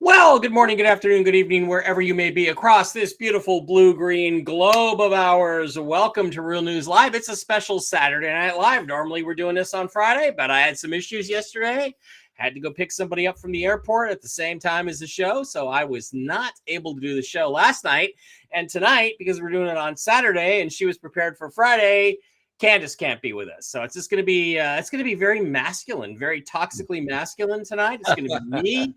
Well, good morning, good afternoon, good evening, wherever you may be across this beautiful blue-green globe of ours. Welcome to Real News Live. It's a special Saturday Night Live. Normally, we're doing this on Friday, but I had some issues yesterday. Had to go pick somebody up from the airport at the same time as the show, so I was not able to do the show last night. And tonight, because we're doing it on Saturday and she was prepared for Friday, Candace can't be with us. So it's just going to be very masculine, very toxically masculine tonight. It's going to be me,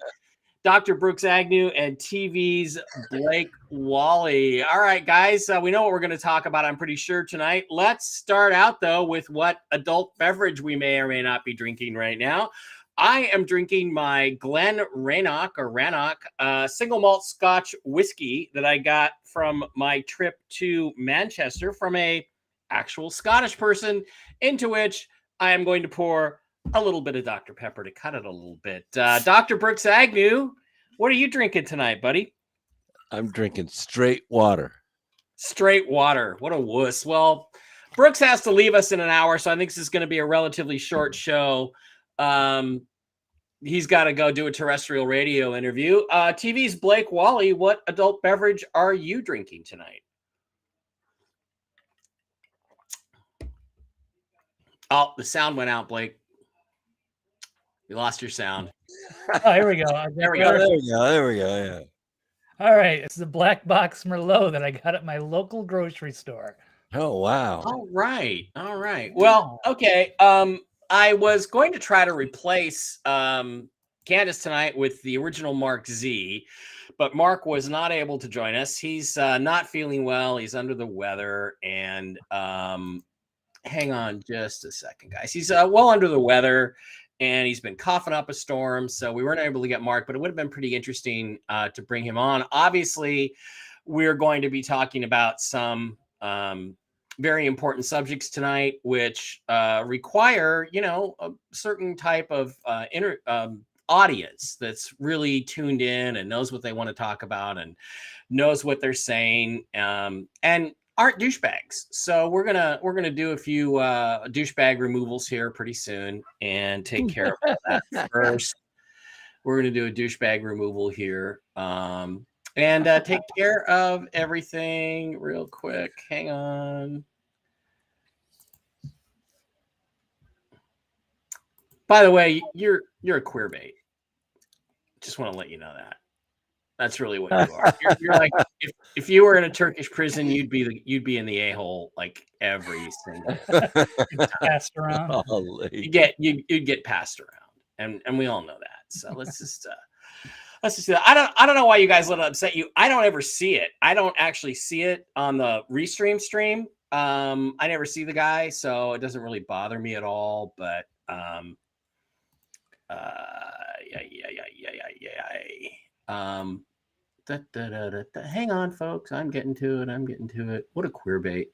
Dr. Brooks Agnew, and TV's Blake Wally. All right, guys, we know what we're going to talk about, I'm pretty sure, tonight. Let's start out, though, with what adult beverage we may or may not be drinking right now. I am drinking my Glen Rannoch single malt Scotch whiskey that I got from my trip to Manchester from a actual Scottish person, into which I am going to pour a little bit of Dr. Pepper to cut it a little bit. Dr. Brooks Agnew, what are you drinking tonight, buddy? I'm drinking straight water. Straight water. What a wuss. Well, Brooks has to leave us in an hour, so I think this is going to be a relatively short show. He's got to go do a terrestrial radio interview. TV's Blake Wally, what adult beverage are you drinking tonight? Oh, the sound went out, Blake. You lost your sound. Oh, here we go. There we go. There we go. Yeah. All right. It's the Black Box Merlot that I got at my local grocery store. Oh, wow. All right. Well, okay. I was going to try to replace Candace tonight with the original Mark Z, but Mark was not able to join us. He's not feeling well. He's under the weather. And hang on just a second, guys. He's well under the weather. And he's been coughing up a storm, so we weren't able to get Mark, but it would have been pretty interesting to bring him on. Obviously, we're going to be talking about some very important subjects tonight, which require, a certain type of audience that's really tuned in and knows what they want to talk about and knows what they're saying, and aren't douchebags. So we're gonna do a few douchebag removals here pretty soon and take care of that first. We're gonna do a douchebag removal here and take care of everything real quick. Hang on. By the way, you're a queer bait. Just want to let you know that. That's really what you are. You're like, if you were in a Turkish prison, you'd be in the a-hole like every single time. Passed around. You'd get passed around, and we all know that. So let's just do that. I don't know why you guys let it upset you. I don't ever see it. I don't actually see it on the restream stream. I never see the guy, so it doesn't really bother me at all. But hang on, folks. I'm getting to it. What a queer bait.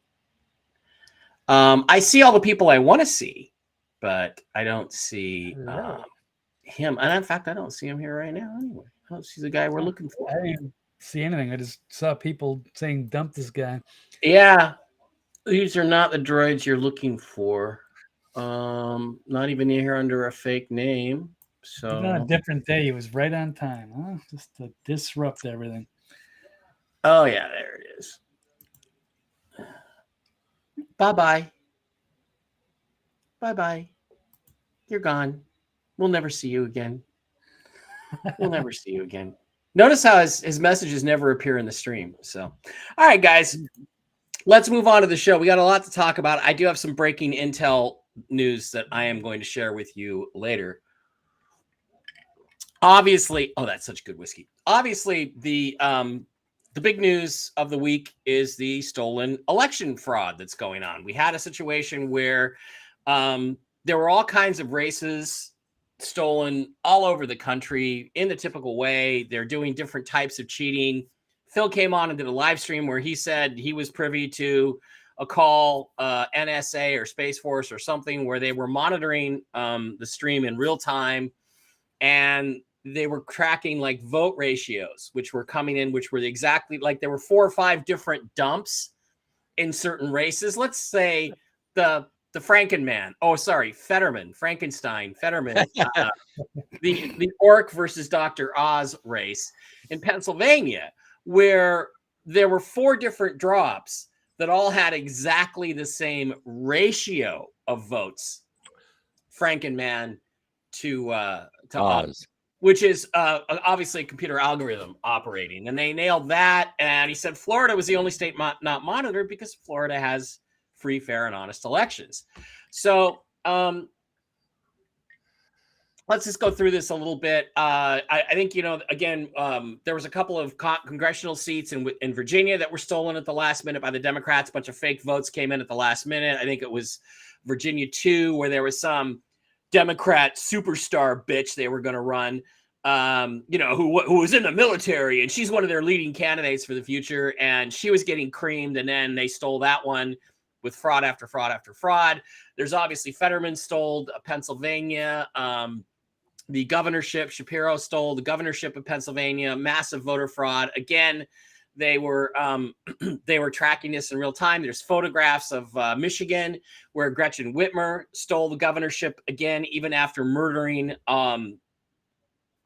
I see all the people I want to see, but I don't see him. And in fact, I don't see him here right now anyway. I don't see the guy we're looking for. I didn't see anything. I just saw people saying, dump this guy. Yeah. These are not the droids you're looking for. Not even here under a fake name. So on a different day, he was right on time, huh? Just to disrupt everything. Oh yeah, there it is. Bye-bye. Bye-bye. You're gone. We'll never see you again. We'll never see you again. Notice how his messages never appear in the stream. So, all right, guys, let's move on to the show. We got a lot to talk about. I do have some breaking intel news that I am going to share with you later. Obviously, oh, that's such good whiskey. Obviously, the the big news of the week is the stolen election fraud that's going on. We had a situation where there were all kinds of races stolen all over the country in the typical way. They're doing different types of cheating. Phil came on and did a live stream where he said he was privy to a call, NSA or Space Force or something, where they were monitoring the stream in real time, and they were tracking like vote ratios, which were coming in, which were exactly like there were 4 or 5 different dumps in certain races. Let's say the Frankenstein, Fetterman, the Orc versus Dr. Oz race in Pennsylvania, where there were 4 different drops that all had exactly the same ratio of votes, Frankenman to Oz, which is obviously a computer algorithm operating. And they nailed that. And he said Florida was the only state not monitored because Florida has free, fair, and honest elections. So let's just go through this a little bit. I think, again, there was a couple of congressional seats in Virginia that were stolen at the last minute by the Democrats. A bunch of fake votes came in at the last minute. I think it was Virginia 2, where there was some Democrat superstar bitch they were going to run, who was in the military, and she's one of their leading candidates for the future, and she was getting creamed, and then they stole that one with fraud after fraud after fraud. There's obviously Fetterman stole Pennsylvania. The governorship, Shapiro stole the governorship of Pennsylvania, massive voter fraud. Again, they were tracking this in real time. There's photographs of Michigan where Gretchen Whitmer stole the governorship again, even after murdering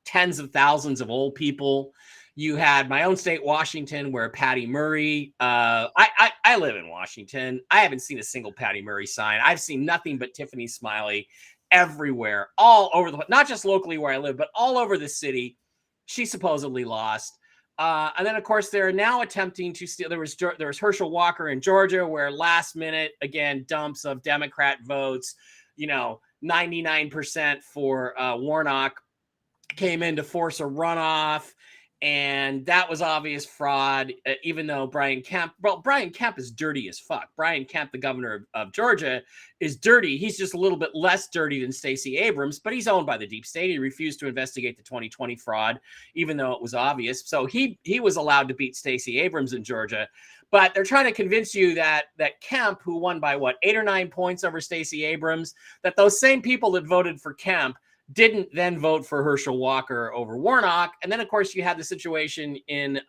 tens of thousands of old people. You had my own state, Washington, where Patty Murray, I live in Washington. I haven't seen a single Patty Murray sign. I've seen nothing but Tiffany Smiley everywhere, all over not just locally where I live, but all over the city. She supposedly lost. And then, of course, they're now attempting to steal. There was Herschel Walker in Georgia, where last minute, again, dumps of Democrat votes, 99% for Warnock came in to force a runoff. And that was obvious fraud, even though Brian Kemp is dirty as fuck. Brian Kemp, the governor of Georgia, is dirty. He's just a little bit less dirty than Stacey Abrams, but he's owned by the deep state. He refused to investigate the 2020 fraud, even though it was obvious. So he was allowed to beat Stacey Abrams in Georgia. But they're trying to convince you that Kemp, who won by 8 or 9 points over Stacey Abrams, that those same people that voted for Kemp didn't then vote for Herschel Walker over Warnock. And then, of course, you had the situation in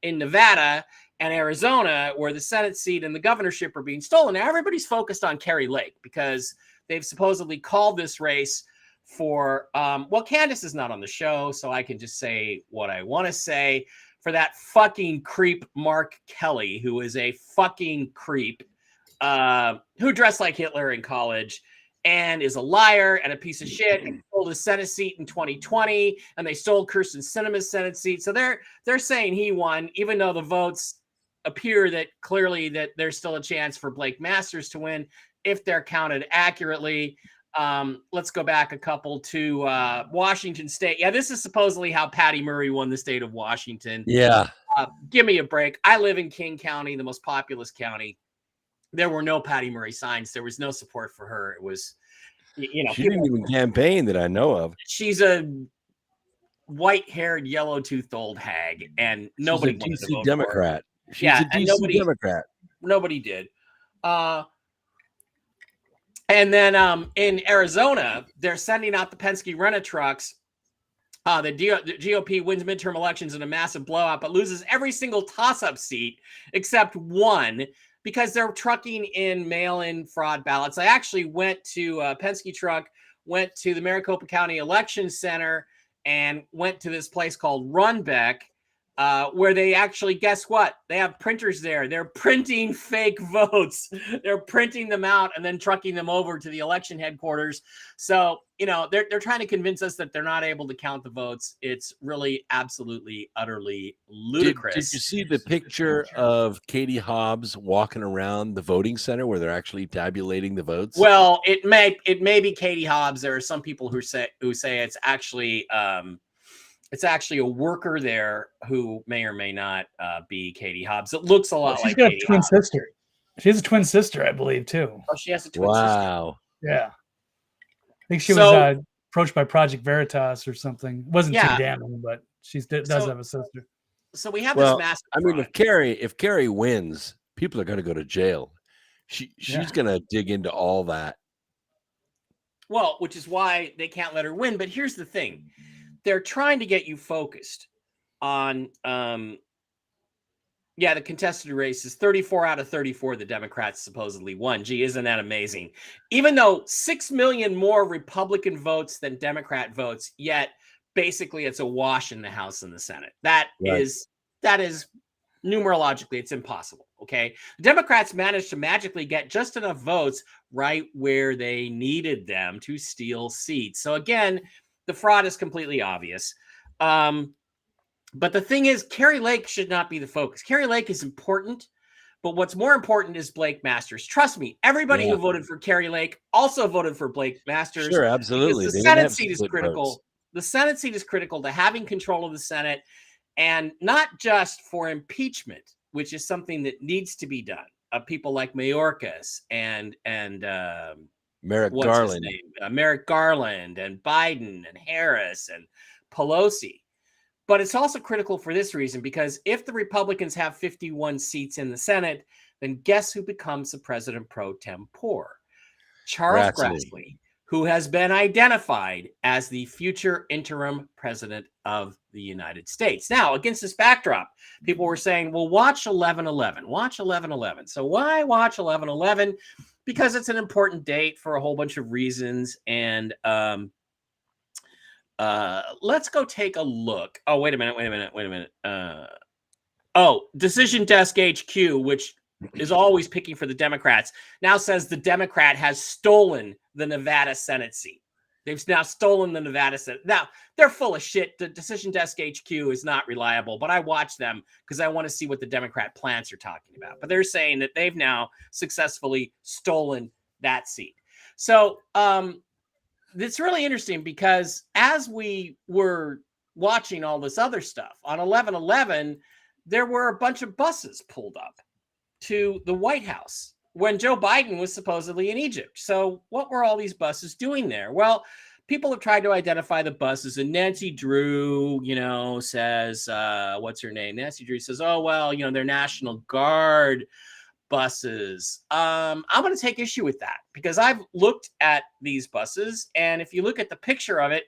Nevada and Arizona, where the Senate seat and the governorship are being stolen. Now, everybody's focused on Kari Lake because they've supposedly called this race for, Candace is not on the show, so I can just say what I want to say, for that fucking creep Mark Kelly, who is a fucking creep, who dressed like Hitler in college, and is a liar and a piece of shit, and stole his Senate seat in 2020, and they stole Kirsten Sinema's Senate seat. So they're saying he won, even though the votes appear that clearly that there's still a chance for Blake Masters to win if they're counted accurately. Let's go back a couple to Washington State. Yeah, this is supposedly how Patty Murray won the state of Washington. Yeah. Give me a break. I live in King County, the most populous county. There were no Patty Murray signs. There was no support for her. It was, she didn't even campaign that I know of. She's a white-haired, yellow-toothed old hag, and nobody wanted to to vote Democrat. For her. She's a DC Democrat. Nobody did. And then in Arizona, they're sending out the Penske Renna trucks. The GOP wins midterm elections in a massive blowout, but loses every single toss-up seat except one, because they're trucking in mail-in fraud ballots. I actually went to Penske truck, went to the Maricopa County Election Center, and went to this place called Runbeck, where they actually, guess what? They have printers there. They're printing fake votes. They're printing them out and then trucking them over to the election headquarters. So, they're trying to convince us that they're not able to count the votes. It's really absolutely, utterly ludicrous. Did you see the picture of Katie Hobbs walking around the voting center where they're actually tabulating the votes? Well, it may be Katie Hobbs. There are some people who say it's actually It's actually a worker there who may or may not be Katie Hobbs. It looks a lot She's like got Katie a twin Hobbs. sister. She has a twin sister, I believe, too. Oh, she has a twin sister. Wow. Yeah. I think she was approached by Project Veritas or something. It wasn't too damning, but she does have a sister. So we have this massive I mean, if Carrie wins, people are going to go to jail. She's going to dig into all that. Well, which is why they can't let her win. But here's the thing. They're trying to get you focused on, the contested races. 34 out of 34, the Democrats supposedly won. Gee, isn't that amazing? Even though 6 million more Republican votes than Democrat votes, yet basically it's a wash in the House and the Senate. That is numerologically, it's impossible. Okay. The Democrats managed to magically get just enough votes right where they needed them to steal seats. So again, the fraud is completely obvious. But the thing is, Kari Lake should not be the focus. Kari Lake is important, but what's more important is Blake Masters. Trust me, everybody who voted for Kari Lake also voted for Blake Masters. Sure, absolutely. The Senate seat is critical. Votes. The Senate seat is critical to having control of the Senate, and not just for impeachment, which is something that needs to be done. People like Mayorkas and Merrick Garland, Merrick Garland, and Biden and Harris and Pelosi. But it's also critical for this reason, because if the Republicans have 51 seats in the Senate, then guess who becomes the president pro tempore? Charles Grassley, who has been identified as the future interim president of the United States. Now, against this backdrop, people were saying, well, watch 11/11. Watch 11/11. So why watch 11/11? Because it's an important date for a whole bunch of reasons. And let's go take a look. Oh, wait a minute. Decision Desk HQ, which is always picking for the Democrats, now says the Democrat has stolen the Nevada Senate seat. They've now stolen the Nevada Senate. Now, they're full of shit. The Decision Desk HQ is not reliable, but I watch them because I want to see what the Democrat plants are talking about. But they're saying that they've now successfully stolen that seat. So it's really interesting, because as we were watching all this other stuff, on 11/11, there were a bunch of buses pulled up to the White House when Joe Biden was supposedly in Egypt. So what were all these buses doing there? Well, people have tried to identify the buses, and Nancy Drew, says, what's her name? Nancy Drew says, oh, well, they're National Guard buses. I'm going to take issue with that, because I've looked at these buses, and if you look at the picture of it,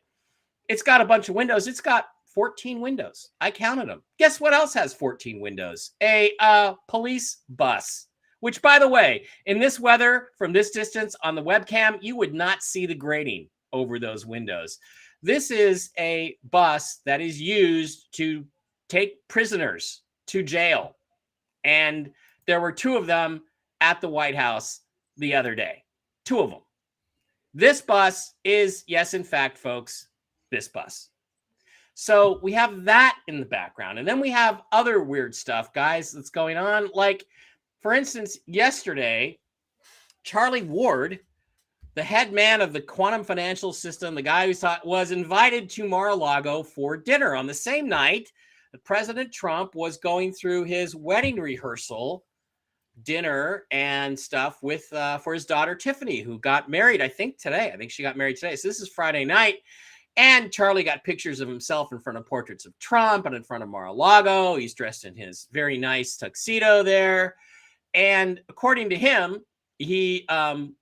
it's got a bunch of windows. It's got 14 windows. I counted them. Guess what else has 14 windows? A police bus, which, by the way, in this weather, from this distance on the webcam, you would not see the grating over those windows. This is a bus that is used to take prisoners to jail. And there were 2 of them at the White House the other day. 2 of them. This bus is, yes, in fact, folks, this bus. So we have that in the background. And then we have other weird stuff, guys, that's going on. Like, for instance, yesterday, Charlie Ward, the head man of the quantum financial system, the guy who was invited to Mar-a-Lago for dinner on the same night that President Trump was going through his wedding rehearsal dinner and stuff with for his daughter Tiffany, who got married, I think today. I think she got married today. So this is Friday night. And Charlie got pictures of himself in front of portraits of Trump and in front of Mar-a-Lago. He's dressed in his very nice tuxedo there. And according to him, he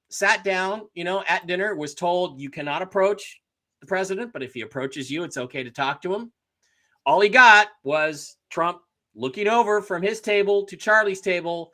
sat down, at dinner, was told you cannot approach the president, but if he approaches you, it's okay to talk to him. All he got was Trump looking over from his table to Charlie's table,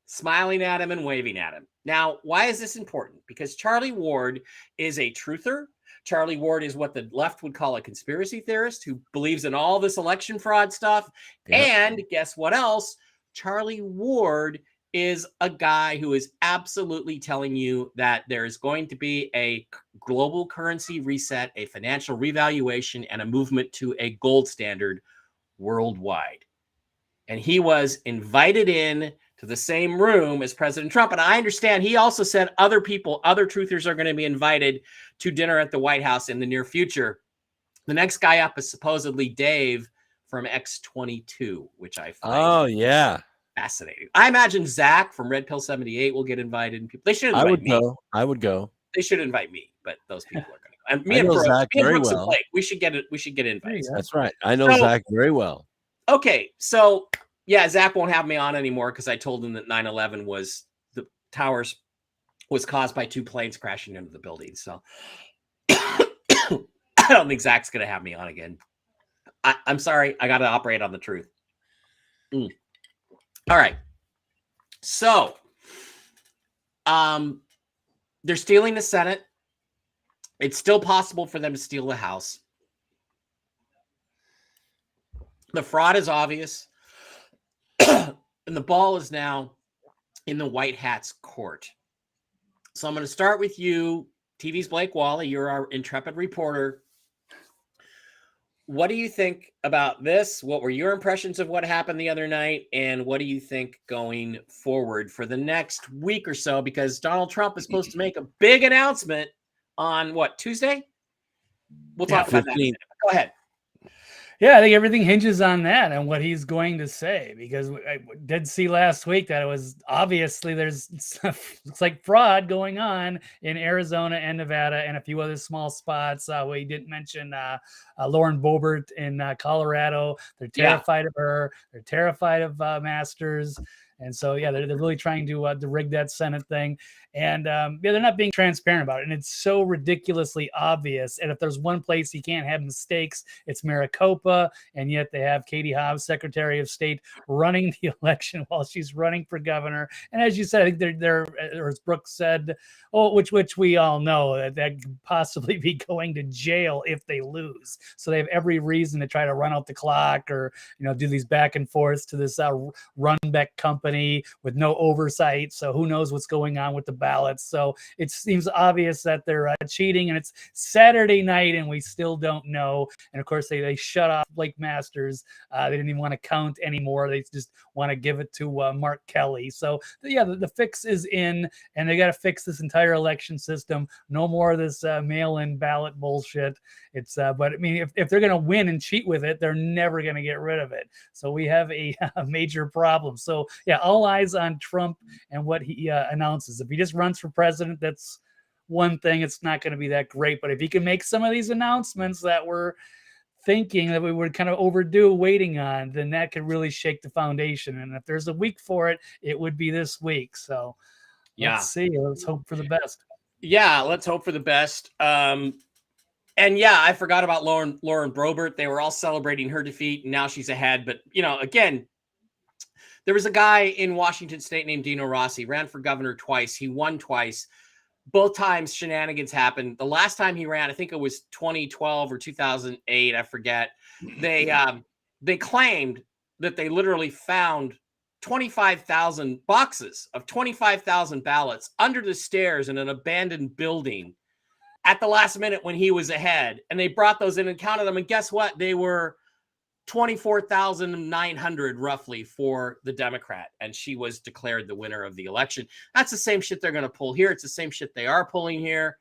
smiling at him and waving at him. Now, why is this important? Because Charlie Ward is a truther. Charlie Ward is what the left would call a conspiracy theorist who believes in all this election fraud stuff. Yep. And guess what else? Charlie Ward is a guy who is absolutely telling you that there is going to be a global currency reset, a financial revaluation, and a movement to a gold standard worldwide. And he was invited in to the same room as President Trump. And I understand he also said other people, other truthers are going to be invited to dinner at the White House in the near future. The next guy up is supposedly Dave from X22, which I find fascinating. I imagine Zach from Red Pill 78 will get invited. They should invite me. I would go. They should invite me, but those people are going to go. And I know Zach very well. And Blake, we should get invites. That's right. I know Zach very well. Okay, so yeah, Zach won't have me on anymore because I told him that 9/11 was the towers was caused by 2 planes crashing into the building. So I don't think Zach's going to have me on again. I'm sorry. I got to operate on the truth. All right. So they're stealing the Senate. It's still possible for them to steal the House. The fraud is obvious. And the ball is now in the White Hat's court. So I'm going to start with you, TV's Blake Wally. You're our intrepid reporter. What do you think about this? What were your impressions of what happened the other night? And what do you think going forward for the next week or so? Because Donald Trump is supposed to make a big announcement on Tuesday? We'll talk about that in a minute. Go ahead. Yeah, I think everything hinges on that and what he's going to say, because I did see last week that it was obviously looks like fraud going on in Arizona and Nevada and a few other small spots. We didn't mention Lauren Boebert in Colorado. They're terrified of her. They're terrified of Masters. And so, they're really trying to rig that Senate thing. And they're not being transparent about it. And it's so ridiculously obvious. And if there's one place you can't have mistakes, it's Maricopa. And yet they have Katie Hobbs, Secretary of State, running the election while she's running for governor. And as you said, I think they're or as Brooks said, which we all know that could possibly be going to jail if they lose. So they have every reason to try to run out the clock or, do these back and forths to this Runbeck company with no oversight. So who knows what's going on with the ballots. So it seems obvious that they're cheating, and it's Saturday night and we still don't know. And of course they shut off Blake Masters. They didn't even want to count anymore. They just want to give it to Mark Kelly. So the fix is in, and they got to fix this entire election system. No more of this mail-in ballot bullshit. It's but I mean, if they're going to win and cheat with it, they're never going to get rid of it. So we have a major problem. So all eyes on Trump and what he announces. If he just runs for president, that's one thing. It's not going to be that great. But if he can make some of these announcements that we're thinking that we were kind of overdue waiting on, then that could really shake the foundation. And if there's a week for it, it would be this week. So let's see. Let's hope for the best. Yeah, let's hope for the best. And I forgot about Lauren Boebert. They were all celebrating her defeat, and now she's ahead. But again, there was a guy in Washington State named Dino Rossi, ran for governor twice. He won twice. Both times shenanigans happened. The last time he ran, I think it was 2012 or 2008. I forget. They claimed that they literally found 25,000 boxes of 25,000 ballots under the stairs in an abandoned building at the last minute when he was ahead. And they brought those in and counted them. And guess what? They were 24,900 roughly for the Democrat, and she was declared the winner of the election. That's the same shit they're going to pull here. It's the same shit they are pulling here.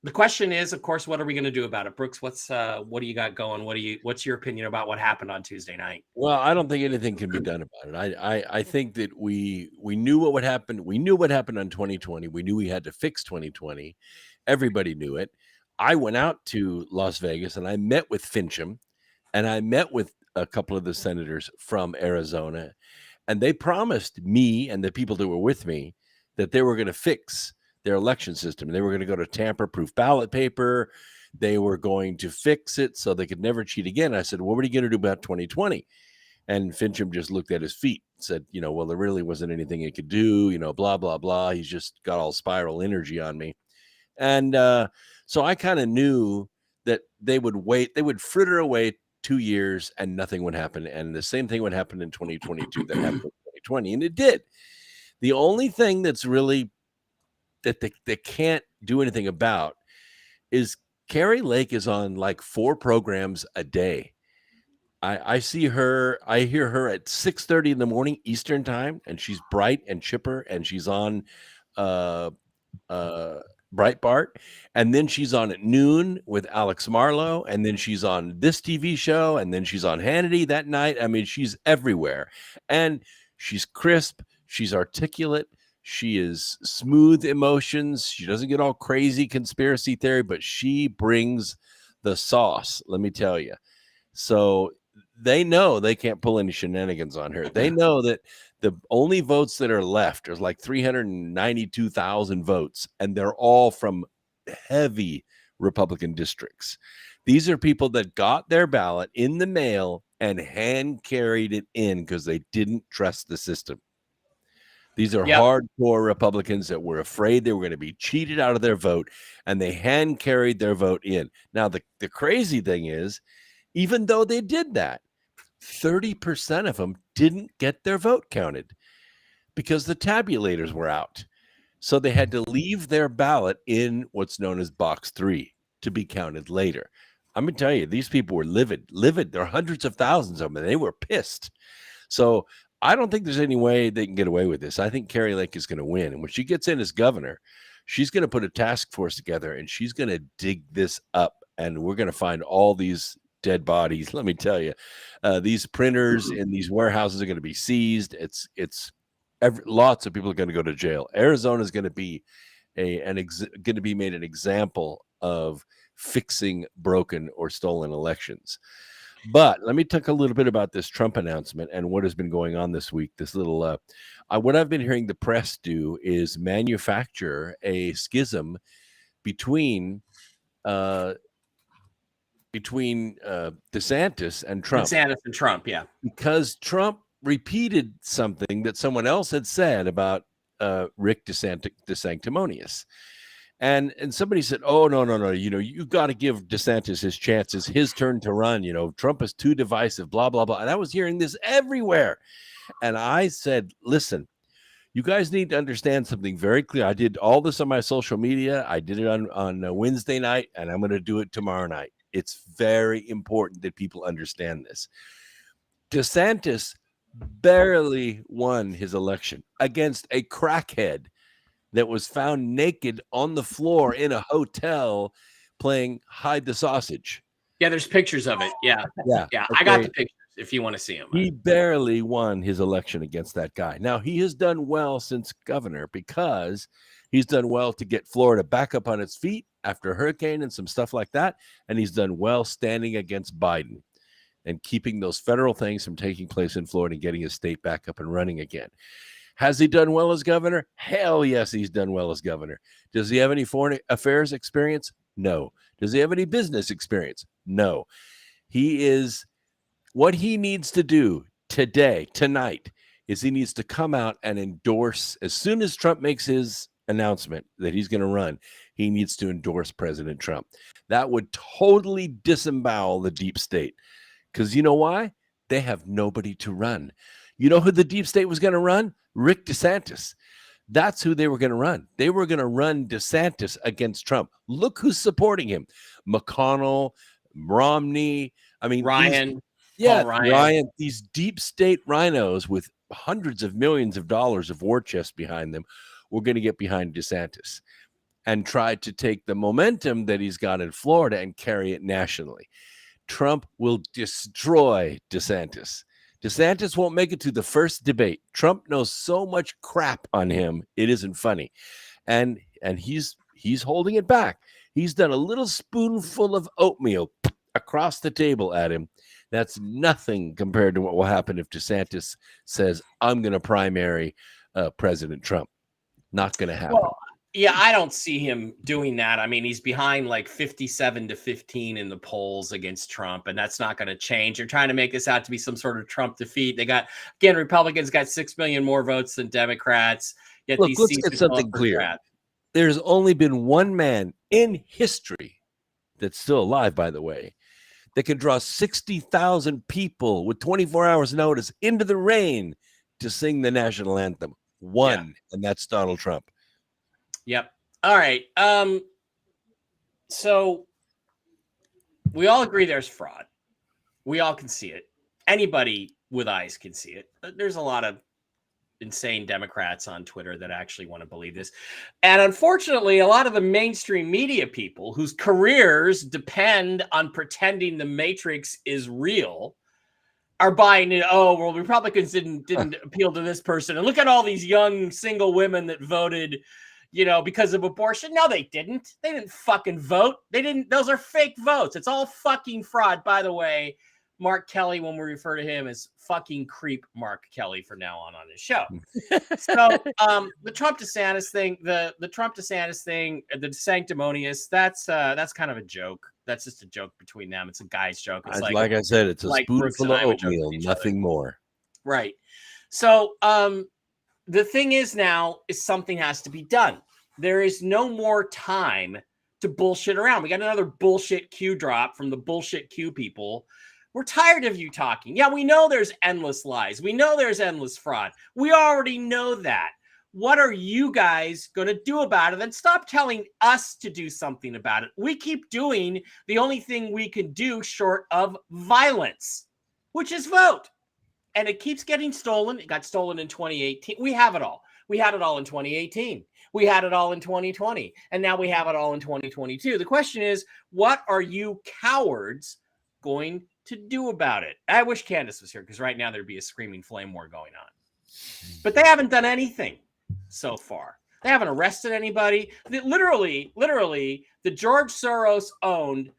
The question is, of course, what are we going to do about it? Brooks, what do you got going? What's your opinion about what happened on Tuesday night? Well, I don't think anything can be done about it. I think that we knew what would happen. We knew what happened on 2020. We knew we had to fix 2020. Everybody knew it. I went out to Las Vegas and I met with Fincham, and I met with a couple of the senators from Arizona, and they promised me and the people that were with me that they were going to fix their election system. They were going to go to tamper-proof ballot paper. They were going to fix it so they could never cheat again. I said, well, what are you going to do about 2020? And Fincham just looked at his feet and said, well, there really wasn't anything he could do, blah, blah, blah. He's just got all spiral energy on me. And so I kind of knew that they would wait. They would fritter away 2 years and nothing would happen. And the same thing would happen in 2022 that happened in 2020. And it did. The only thing that's really that they can't do anything about is Carrie Lake is on like 4 programs a day. I see her. I hear her at 6:30 in the morning Eastern time, and she's bright and chipper, and she's on Breitbart, and then she's on at noon with Alex Marlowe, and then she's on this TV show, and then she's on Hannity that night. I mean, she's everywhere, and she's crisp, she's articulate, she is smooth emotions. She doesn't get all crazy conspiracy theory, but she brings the sauce, let me tell you. So they know they can't pull any shenanigans on her. They know that the only votes that are left are like 392,000 votes, and they're all from heavy Republican districts. These are people that got their ballot in the mail and hand carried it in because they didn't trust the system. These are hardcore Republicans that were afraid they were going to be cheated out of their vote, and they hand carried their vote in. Now, the crazy thing is, even though they did that, 30% of them didn't get their vote counted because the tabulators were out. So they had to leave their ballot in what's known as box 3 to be counted later. I'm going to tell you, these people were livid. There are hundreds of thousands of them, and they were pissed. So I don't think there's any way they can get away with this. I think Kari Lake is going to win. And when she gets in as governor, she's going to put a task force together, and she's going to dig this up. And we're going to find all these dead bodies. Let me tell you, these printers in these warehouses are going to be seized. Lots of people are going to go to jail. Arizona is going to be going to be made an example of fixing broken or stolen elections. But let me talk a little bit about this Trump announcement and what has been going on this week. This little, what I've been hearing the press do is manufacture a schism between DeSantis and Trump. Yeah. Because Trump repeated something that someone else had said about Rick DeSanctimonious. And somebody said, oh, no. You've got to give DeSantis his chances, his turn to run. Trump is too divisive, blah, blah, blah. And I was hearing this everywhere. And I said, listen, you guys need to understand something very clear. I did all this on my social media. I did it on Wednesday night, and I'm going to do it tomorrow night. It's very important that people understand this. DeSantis barely won his election against a crackhead that was found naked on the floor in a hotel playing hide the sausage. Yeah, there's pictures of it. Yeah. Okay. I got the pictures if you want to see them. He barely won his election against that guy. Now, he has done well since governor because he's done well to get Florida back up on its feet after a hurricane and some stuff like that. And he's done well standing against Biden and keeping those federal things from taking place in Florida and getting his state back up and running again. Has he done well as governor? Hell yes, he's done well as governor. Does he have any foreign affairs experience? No. Does he have any business experience? No. What he needs to do tonight, is he needs to come out and endorse, as soon as Trump makes his announcement that he's going to run, he needs to endorse President Trump. That would totally disembowel the deep state. Because you know why? They have nobody to run. You know who the deep state was going to run? Rick DeSantis. That's who they were going to run. They were going to run DeSantis against Trump. Look who's supporting him. McConnell, Romney. I mean, Ryan. Ryan. These deep state rhinos with hundreds of millions of dollars of war chests behind them were going to get behind DeSantis and try to take the momentum that he's got in Florida and carry it nationally. Trump will destroy DeSantis. DeSantis won't make it to the first debate. Trump knows so much crap on him, it isn't funny. And he's holding it back. He's done a little spoonful of oatmeal across the table at him. That's nothing compared to what will happen if DeSantis says, I'm going to primary President Trump. Not going to happen. Well, yeah, I don't see him doing that. I mean, he's behind like 57-15 in the polls against Trump, and that's not going to change. They're trying to make this out to be some sort of Trump defeat. They got, again, Republicans got 6 million more votes than Democrats. Yet Look, let's get something clear. There's only been one man in history that's still alive, by the way, that can draw 60,000 people with 24 hours notice into the rain to sing the national anthem. One, and that's Donald Trump. Yep. All right. So we all agree there's fraud. We all can see it. Anybody with eyes can see it. There's a lot of insane Democrats on Twitter that actually want to believe this. And unfortunately, a lot of the mainstream media people whose careers depend on pretending the Matrix is real are buying it. Oh, well, Republicans didn't appeal to this person. And look at all these young single women that voted, because of abortion. No, they didn't. They didn't fucking vote. They didn't. Those are fake votes. It's all fucking fraud. By the way, Mark Kelly, when we refer to him as fucking creep Mark Kelly for now on his show. So the Trump DeSantis thing, the sanctimonious, that's kind of a joke. That's just a joke between them. It's a guy's joke. It's like I said, it's a spoonful of oatmeal, nothing more. Right. So the thing is now is something has to be done. There is no more time to bullshit around. We got another bullshit Q drop from the bullshit Q people. We're tired of you talking. Yeah, we know there's endless lies. We know there's endless fraud. We already know that. What are you guys going to do about it? Then stop telling us to do something about it. We keep doing the only thing we can do short of violence, which is vote. And it keeps getting stolen. It got stolen in 2018. We have it all. We had it all in 2018. We had it all in 2020. And now we have it all in 2022. The question is, what are you cowards going to do about it? I wish Candace was here because right now there'd be a screaming flame war going on. But they haven't done anything so far. They haven't arrested anybody. Literally, the George Soros-owned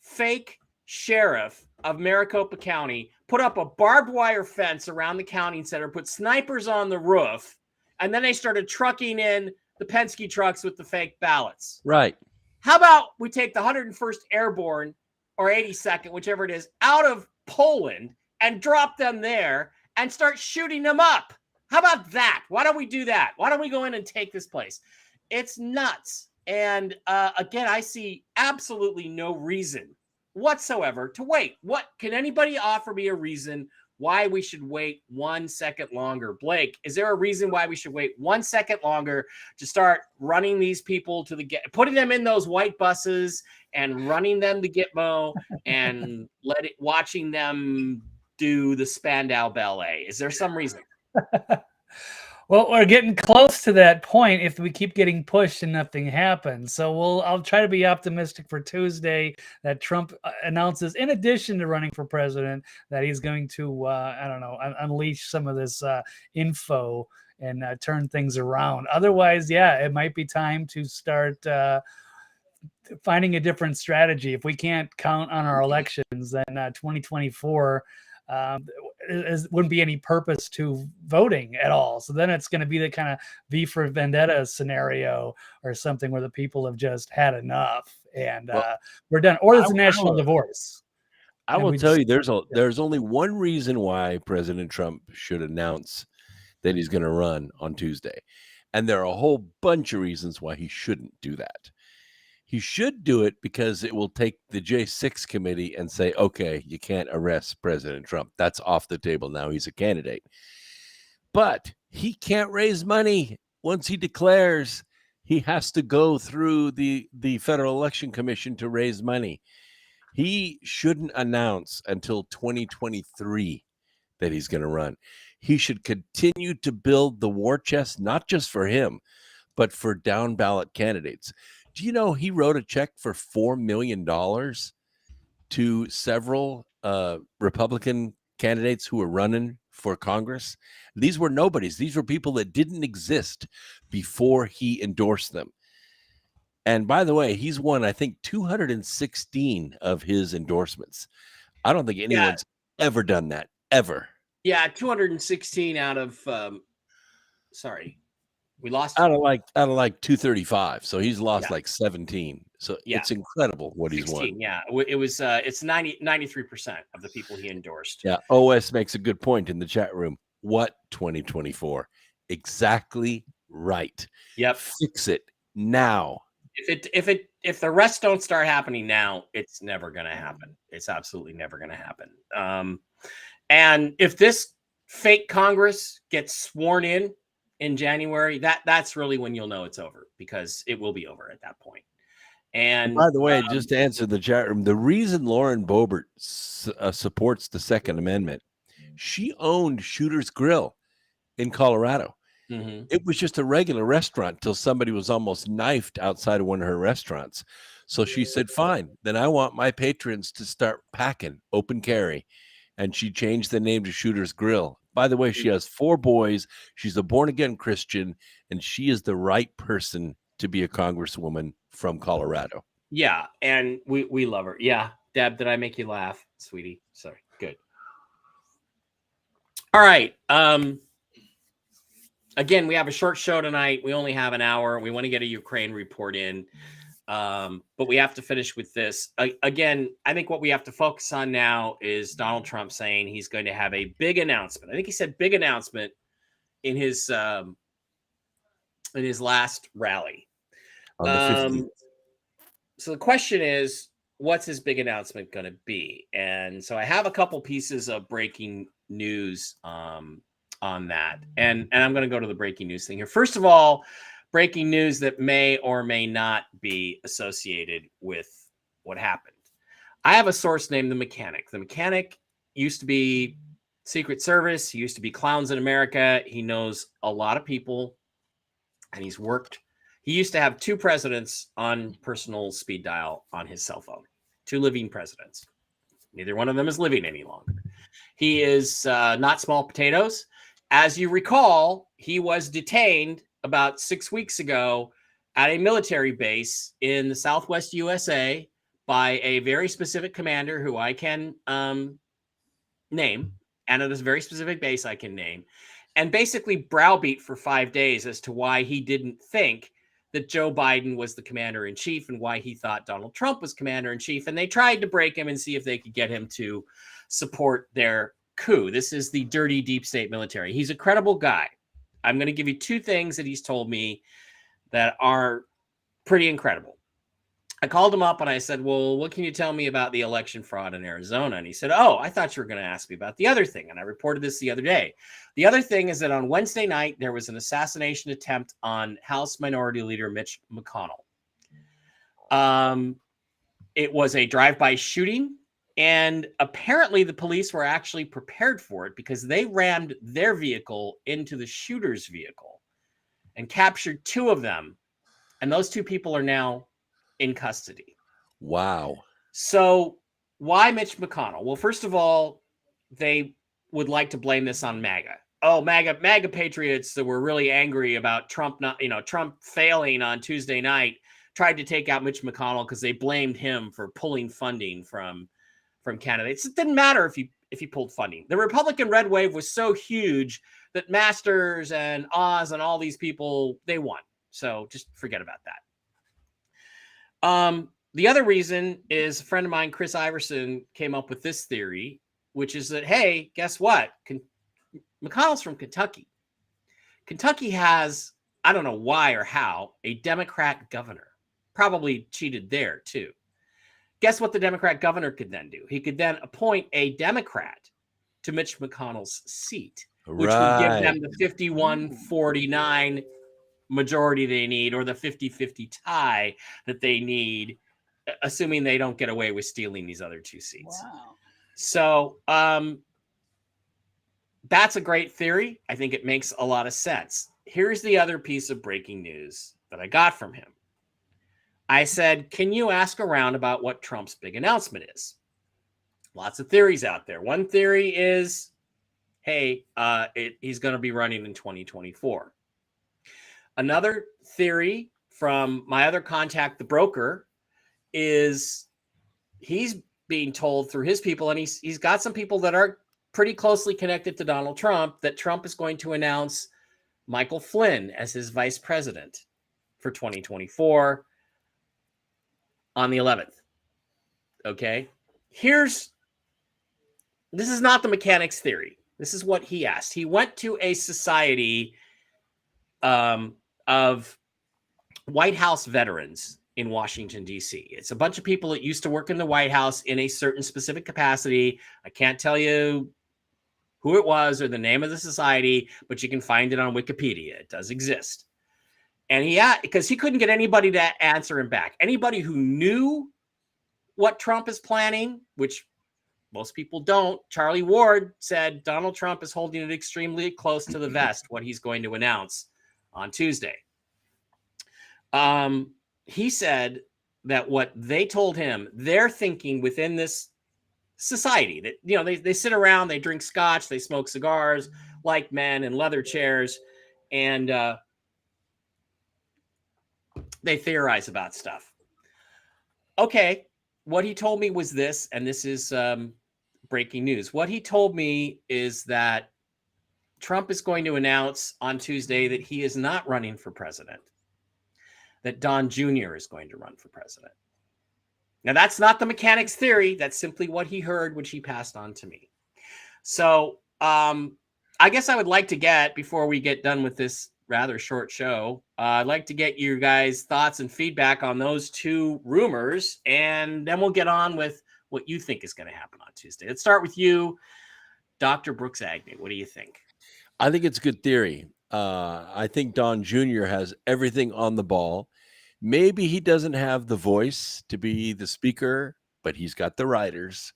fake sheriff of Maricopa County put up a barbed wire fence around the county center, put snipers on the roof, and then they started trucking in the Penske trucks with the fake ballots. Right. How about we take the 101st Airborne or 82nd, whichever it is, out of Poland and drop them there and start shooting them up? How about that? Why don't we do that? Why don't we go in and take this place? It's nuts. And again, I see absolutely no reason whatsoever to wait. What can anybody offer me a reason why we should wait 1 second longer? Blake, is there a reason why we should wait 1 second longer to start running these people to putting them in those white buses and running them to Gitmo and watching them do the Spandau Ballet? Is there some reason? Well, we're getting close to that point if we keep getting pushed and nothing happens. So I'll try to be optimistic for Tuesday that Trump announces, in addition to running for president, that he's going to, unleash some of this info and turn things around. Otherwise, yeah, it might be time to start finding a different strategy. If we can't count on our elections, then 2024 wouldn't be any purpose to voting at all. So then it's going to be the kind of V for Vendetta scenario or something where the people have just had enough and we're done. Or there's a national divorce. I will tell you, there's only one reason why President Trump should announce that he's going to run on Tuesday. And there are a whole bunch of reasons why he shouldn't do that. He should do it because it will take the J6 committee and say, okay, you can't arrest President Trump. That's off the table now. He's a candidate. But he can't raise money. Once he declares, he has to go through the Federal Election Commission to raise money. He shouldn't announce until 2023 that he's going to run. He should continue to build the war chest, not just for him, but for down ballot candidates. Do you know he wrote a check for $4 million to several Republican candidates who were running for Congress? These were nobodies. These were people that didn't exist before he endorsed them. And by the way, he's won, I think, 216 of his endorsements. I don't think anyone's ever done that, ever. Yeah, 216 out of, we lost out of like 235. So he's lost like 17. So it's incredible what 16, he's won. Yeah, it was it's 93% of the people he endorsed. Yeah, OS makes a good point in the chat room. What 2024? Exactly right. Yep. Fix it now. If the rest don't start happening now, it's never going to happen. It's absolutely never going to happen. And if this fake Congress gets sworn in January, that's really when you'll know it's over, because it will be over at that point. And by the way, just to answer the chat room, the reason Lauren Boebert supports the Second Amendment, she owned Shooter's Grill in Colorado. Mm-hmm. It was just a regular restaurant till somebody was almost knifed outside of one of her restaurants. So she said, fine, then I want my patrons to start packing open carry. And she changed the name to Shooter's Grill. By the way, she has 4 boys. She's a born-again Christian, and she is the right person to be a congresswoman from Colorado. Yeah, and we love her. Yeah, Deb, did I make you laugh, sweetie? Sorry. Good. All right. Again, we have a short show tonight. We only have an hour. We want to get a Ukraine report in. But we have to finish with this. Again, I think what we have to focus on now is Donald Trump saying he's going to have a big announcement. I think he said big announcement in his last rally. On the 15th. So the question is, what's his big announcement going to be? And so I have a couple pieces of breaking news on that. And I'm going to go to the breaking news thing here. First of all, breaking news that may or may not be associated with what happened. I have a source named The Mechanic. The Mechanic used to be Secret Service. He used to be Clowns in America. He knows a lot of people, and he's worked. He used to have 2 presidents on personal speed dial on his cell phone, 2 living presidents. Neither one of them is living any longer. He is not small potatoes. As you recall, he was detained about 6 weeks ago at a military base in the Southwest USA by a very specific commander who I can name, and at this very specific base I can name, and basically browbeat for 5 days as to why he didn't think that Joe Biden was the commander-in-chief and why he thought Donald Trump was commander-in-chief. And they tried to break him and see if they could get him to support their coup. This is the dirty deep state military. He's a credible guy. I'm going to give you 2 things that he's told me that are pretty incredible. I called him up and I said, well, what can you tell me about the election fraud in Arizona? And he said, oh, I thought you were going to ask me about the other thing. And I reported this the other day. The other thing is that on Wednesday night, there was an assassination attempt on House Minority Leader Mitch McConnell. It was a drive-by shooting. And apparently the police were actually prepared for it because they rammed their vehicle into the shooter's vehicle and captured 2 of them. And those 2 people are now in custody. Wow. So why Mitch McConnell? Well, first of all, they would like to blame this on MAGA. Oh, MAGA patriots that were really angry about Trump Trump failing on Tuesday night tried to take out Mitch McConnell because they blamed him for pulling funding from candidates. It didn't matter if he pulled funding. The Republican red wave was so huge that Masters and Oz and all these people, they won. So just forget about that. The other reason is a friend of mine, Chris Iverson, came up with this theory, which is that, hey, guess what? McConnell's from Kentucky. Kentucky has, I don't know why or how, a Democrat governor. Probably cheated there, too. Guess what the Democrat governor could then do? He could then appoint a Democrat to Mitch McConnell's seat, which would give them the 51-49 majority they need, or the 50-50 tie that they need, assuming they don't get away with stealing these other 2 seats. Wow. So that's a great theory. I think it makes a lot of sense. Here's the other piece of breaking news that I got from him. I said, can you ask around about what Trump's big announcement is? Lots of theories out there. One theory is, hey, he's going to be running in 2024. Another theory from my other contact, the broker, is he's being told through his people, and he's got some people that are pretty closely connected to Donald Trump, that Trump is going to announce Michael Flynn as his vice president for 2024 on the 11th. Okay? This is not the mechanic's theory. This is what he asked. He went to a society of White House veterans in Washington, D.C. It's a bunch of people that used to work in the White House in a certain specific capacity. I can't tell you who it was or the name of the society, but you can find it on Wikipedia. It does exist. And because he couldn't get anybody to answer him back. Anybody who knew what Trump is planning, which Most people don't. Charlie Ward said Donald Trump is holding it extremely close to the vest, what he's going to announce on Tuesday. He said that what they told him, they're thinking within this society that, you know, they sit around, they drink scotch, they smoke cigars like men in leather chairs, and they theorize about stuff. Okay, what he told me was this, and this is breaking news. What he told me is that Trump is going to announce on Tuesday that he is not running for president, that Don Jr. is going to run for president. Now, that's not the mechanic's theory. That's simply what he heard, which he passed on to me. So I guess I would like to get, before we get done with this rather short show, I'd like to get you guys' thoughts and feedback on those two rumors, and then we'll get on with what you think is going to happen on Tuesday. Let's start with you, Dr. Brooks Agnew. What do you think? I think it's a good theory. I think Don Jr. has everything on the ball. Maybe he doesn't have the voice to be the speaker, but he's got the writers,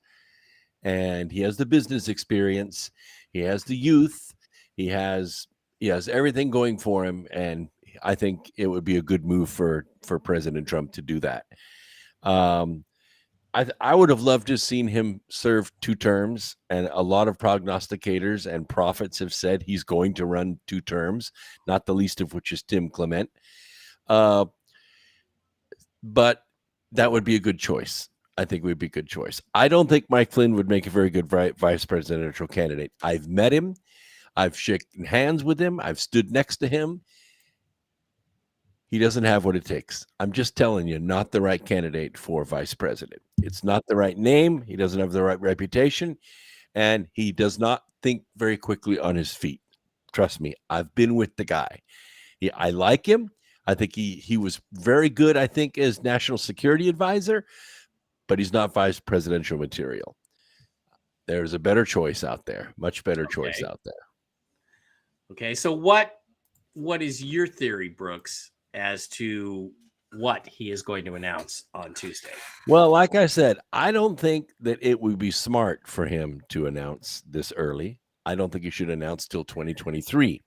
and he has the business experience. He has the youth. He has everything going for him, and I think it would be a good move for President Trump to do that. I would have loved to have seen him serve 2 terms, and a lot of prognosticators and prophets have said he's going to run 2 terms, not the least of which is Tim Clement. But that would be a good choice. I think it would be a good choice. I don't think Mike Flynn would make a very good vice presidential candidate. I've met him. I've shaken hands with him. I've stood next to him. He doesn't have what it takes. I'm just telling you, not the right candidate for vice president. It's not the right name. He doesn't have the right reputation, and he does not think very quickly on his feet. Trust me, I've been with the guy. I like him. I think he was very good, I think, as national security advisor, but he's not vice presidential material. There's a better choice out there, much better choice out there. Okay, so what is your theory, Brooks, as to what he is going to announce on Tuesday? Well, like I said, I don't think that it would be smart for him to announce this early. I don't think he should announce till 2023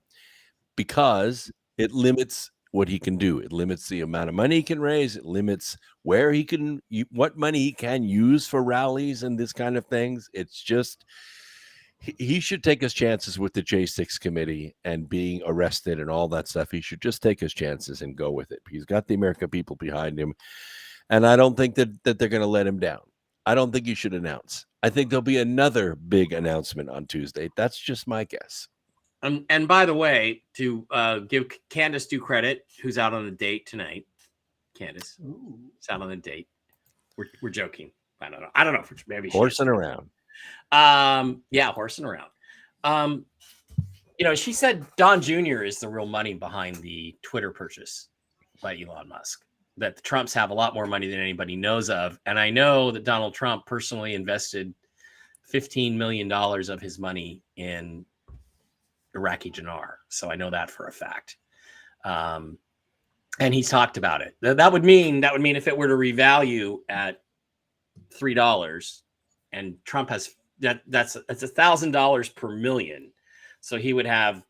because it limits what he can do. It limits the amount of money he can raise. It limits where he can, what money he can use for rallies and this kind of things. It's just, he should take his chances with the J6 committee and being arrested and all that stuff. He should just take his chances and go with it. He's got the American people behind him. And I don't think that they're going to let him down. I don't think he should announce. I think there'll be another big announcement on Tuesday. That's just my guess. And by the way, to give Candace due credit, who's out on a date tonight. Candace is out on a date. We're joking. I don't know. Maybe horsing around. Yeah, horsing around. She said Don Jr. is the real money behind the Twitter purchase by Elon Musk. That the Trumps have a lot more money than anybody knows of, and I know that Donald Trump personally invested $15 million of his money in Iraqi dinar. So I know that for a fact. And he's talked about it. That would mean if it were to revalue at $3 and Trump has that's $1,000 per million. So he would have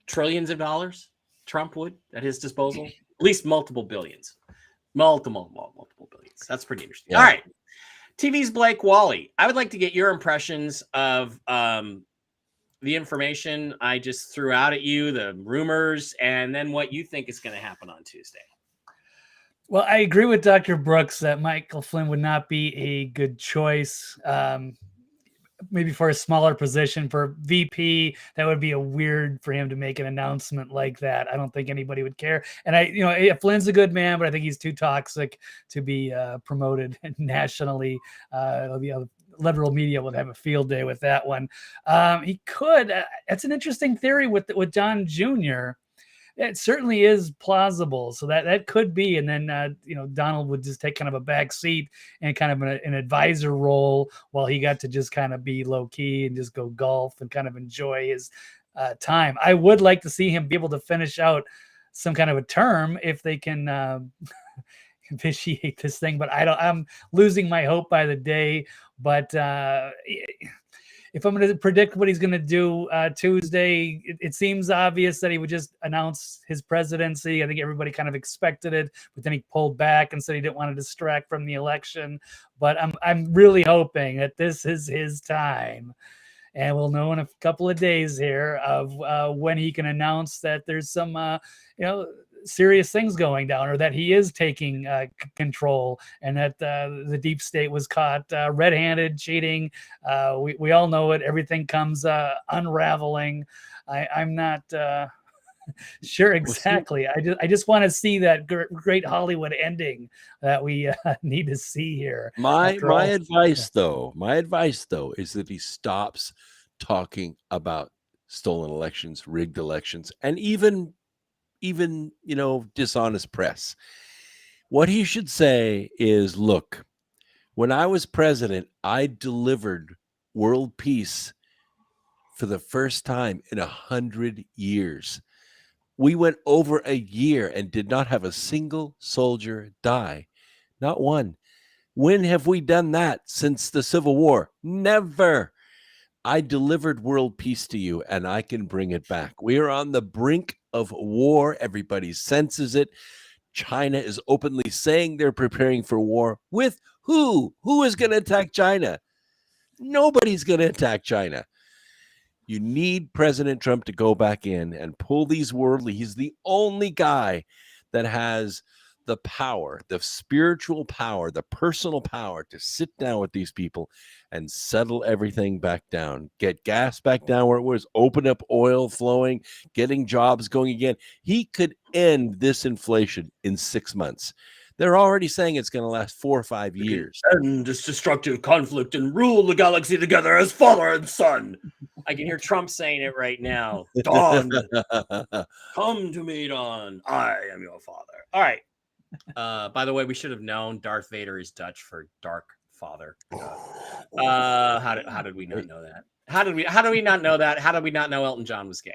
trillions of dollars, Trump would, at his disposal, at least multiple billions, multiple billions. That's pretty interesting. Yeah. All right. TV's Blake Wally. I would like to get your impressions of, the information I just threw out at you, the rumors, and then what you think is going to happen on Tuesday. Well, I agree with Dr. Brooks that Michael Flynn would not be a good choice. Maybe for a smaller position for VP, that would be a weird for him to make an announcement like that. I don't think anybody would care. And Flynn's a good man, but I think he's too toxic to be promoted nationally. It'll be liberal media would have a field day with that one. He could. That's an interesting theory with Don Jr. It certainly is plausible. So that could be. And then, Donald would just take kind of a back seat and kind of an advisor role while he got to just kind of be low key and just go golf and kind of enjoy his time. I would like to see him be able to finish out some kind of a term if they can vitiate this thing, but I'm losing my hope by the day. But if I'm going to predict what he's going to do Tuesday, it seems obvious that he would just announce his presidency. I think everybody kind of expected it, but then he pulled back and said he didn't want to distract from the election. But I'm really hoping that this is his time. And we'll know in a couple of days here of when he can announce that there's some, serious things going down, or that he is taking control, and that the deep state was caught red-handed cheating. We all know it. Everything comes unraveling. I'm not sure exactly. I just want to see that great Hollywood ending that we need to see here. My advice though is that he stops talking about stolen elections, rigged elections, and even dishonest press. What he should say is, look, when I was president, I delivered world peace for the first time in 100 years. We went over a year and did not have a single soldier die. Not one. When have we done that since the Civil War? Never. I delivered world peace to you, and I can bring it back. We are on the brink of war. Everybody senses it. China is openly saying they're preparing for war. With who? Who is going to attack China? Nobody's going to attack China. You need President Trump to go back in and pull these worldly. He's the only guy that has the power, the spiritual power, the personal power to sit down with these people and settle everything back down, get gas back down where it was, open up oil flowing, getting jobs going again. He could end this inflation in 6 months. They're already saying it's going to last 4 or 5 years. End this destructive conflict and rule the galaxy together as father and son. I can hear Trump saying it right now. Don, come to me, Don. I am your father. All right. By the way, we should have known Darth Vader is Dutch for dark father. How did we not know that? How did we not know that? How did we not know Elton John was gay?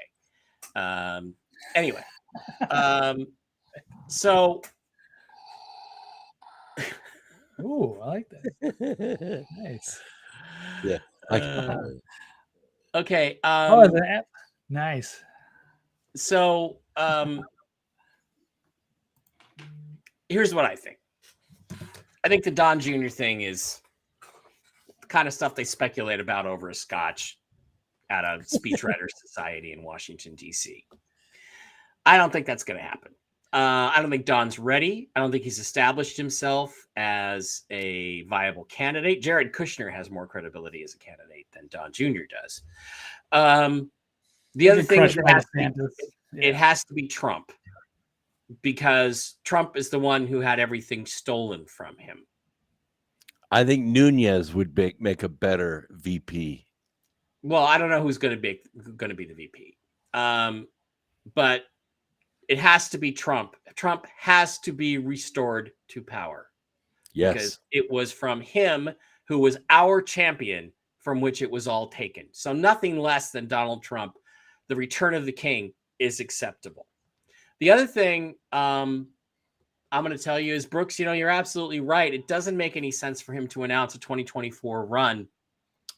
Anyway, so. Ooh, I like that. Nice. Yeah. Okay. That nice. So, here's what I think. I think the Don Jr. thing is the kind of stuff they speculate about over a scotch at a speechwriter society in Washington, D.C. I don't think that's going to happen. I don't think Don's ready. I don't think he's established himself as a viable candidate. Jared Kushner has more credibility as a candidate than Don Jr. does. The other thing is it has to be Trump, because Trump is the one who had everything stolen from him. I think Nunez would make a better VP. Well, I don't know who's going to be the VP, but it has to be Trump. Trump has to be restored to power. Yes. Because it was from him, who was our champion, from which it was all taken. So nothing less than Donald Trump, the return of the king, is acceptable. The other thing I'm going to tell you is, Brooks, you're absolutely right. It doesn't make any sense for him to announce a 2024 run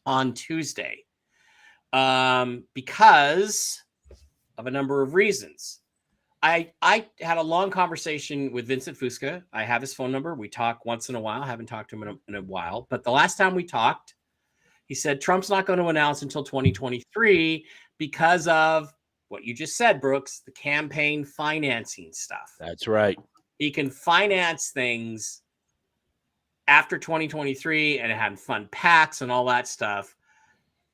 on Tuesday because of a number of reasons. I had a long conversation with Vincent Fusca. I have his phone number. We talk once in a while. I haven't talked to him in a while. But the last time we talked, he said Trump's not going to announce until 2023 because of what you just said, Brooks, the campaign financing stuff. That's right. He can finance things after 2023 and have fund PACs and all that stuff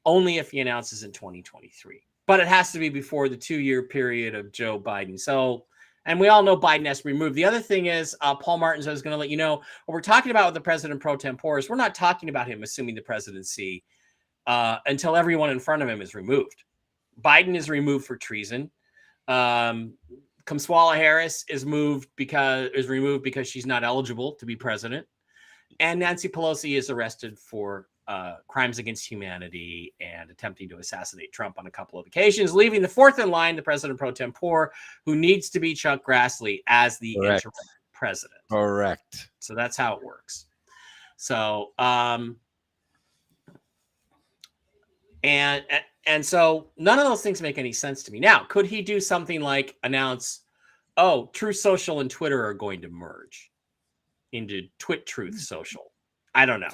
only if he announces in 2023. But it has to be before the 2-year period of Joe Biden. So, and we all know Biden has to be removed. The other thing is, Paul Martins, I was going to let you know, what we're talking about with the president pro tempore is we're not talking about him assuming the presidency until everyone in front of him is removed. Biden is removed for treason. Kamala Harris is removed because she's not eligible to be president. And Nancy Pelosi is arrested for crimes against humanity and attempting to assassinate Trump on a couple of occasions, leaving the fourth in line, the president pro tempore, who needs to be Chuck Grassley as the interim president. Correct. So that's how it works. So, and so none of those things make any sense to me. Now, could he do something like announce, oh, Truth Social and Twitter are going to merge into Truth Social? I don't know.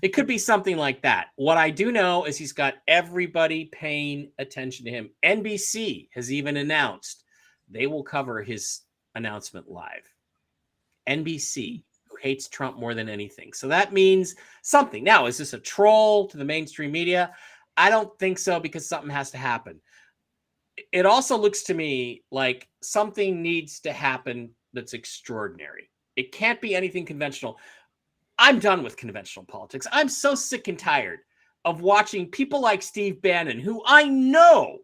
It could be something like that. What I do know is he's got everybody paying attention to him. NBC has even announced they will cover his announcement live. NBC, who hates Trump more than anything. So that means something. Now, is this a troll to the mainstream media? I don't think so, because something has to happen. It also looks to me like something needs to happen that's extraordinary. It can't be anything conventional. I'm done with conventional politics. I'm so sick and tired of watching people like Steve Bannon, who I know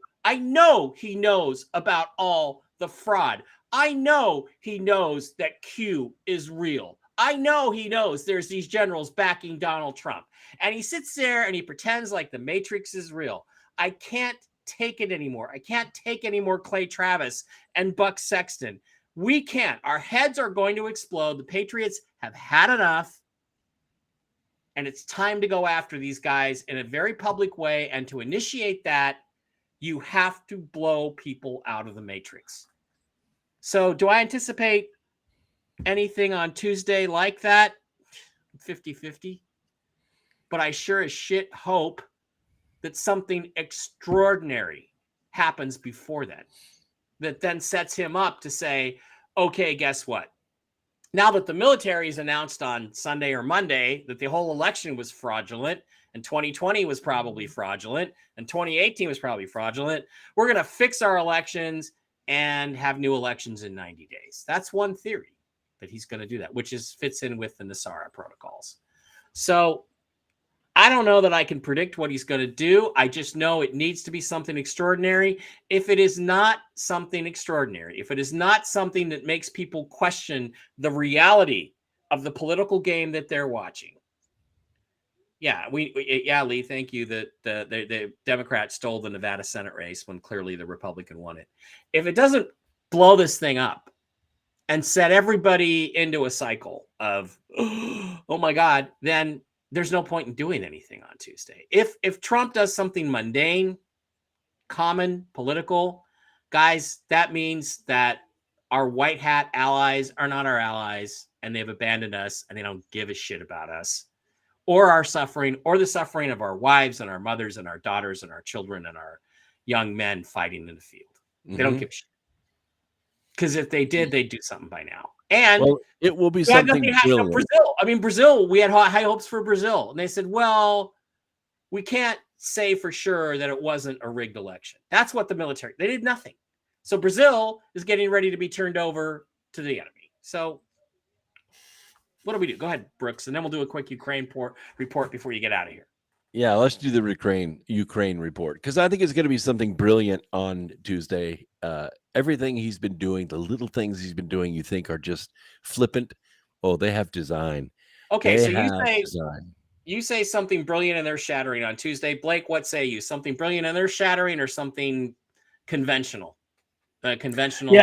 he knows about all the fraud. I know he knows that Q is real. I know he knows there's these generals backing Donald Trump. And he sits there and he pretends like the Matrix is real. I can't take it anymore. I can't take any more Clay Travis and Buck Sexton. We can't. Our heads are going to explode. The Patriots have had enough. And it's time to go after these guys in a very public way. And to initiate that, you have to blow people out of the Matrix. So do I anticipate anything on Tuesday like that? 50-50. But I sure as shit hope that something extraordinary happens before then, that then sets him up to say, okay, guess what? Now that the military has announced on Sunday or Monday that the whole election was fraudulent, and 2020 was probably fraudulent, and 2018 was probably fraudulent, we're going to fix our elections and have new elections in 90 days. That's one theory, that he's going to do that, which fits in with the Nassara protocols. So I don't know that I can predict what he's going to do. I just know it needs to be something extraordinary. If it is not something extraordinary, if it is not something that makes people question the reality of the political game that they're watching. Yeah, Lee, thank you that the Democrats stole the Nevada Senate race when clearly the Republican won it. If it doesn't blow this thing up and set everybody into a cycle of, oh my God, then there's no point in doing anything on Tuesday. If Trump does something mundane, common, political, guys, that means that our white hat allies are not our allies, and they've abandoned us, and they don't give a shit about us or our suffering, or the suffering of our wives and our mothers and our daughters and our children and our young men fighting in the field. They don't give a shit. Because if they did, they'd do something by now. And it will be something brilliant. Brazil. I mean, Brazil, we had high hopes for Brazil. And they said, well, we can't say for sure that it wasn't a rigged election. That's what the military, they did nothing. So Brazil is getting ready to be turned over to the enemy. So what do we do? Go ahead, Brooks, and then we'll do a quick Ukraine report before you get out of here. Yeah, let's do the Ukraine report, because I think it's going to be something brilliant on Tuesday. Everything he's been doing, the little things he's been doing, you think are just flippant. Oh, they have design. Okay, so you say something brilliant and they're shattering on Tuesday. Blake, what say you? Something brilliant and they're shattering, or something conventional? Conventional.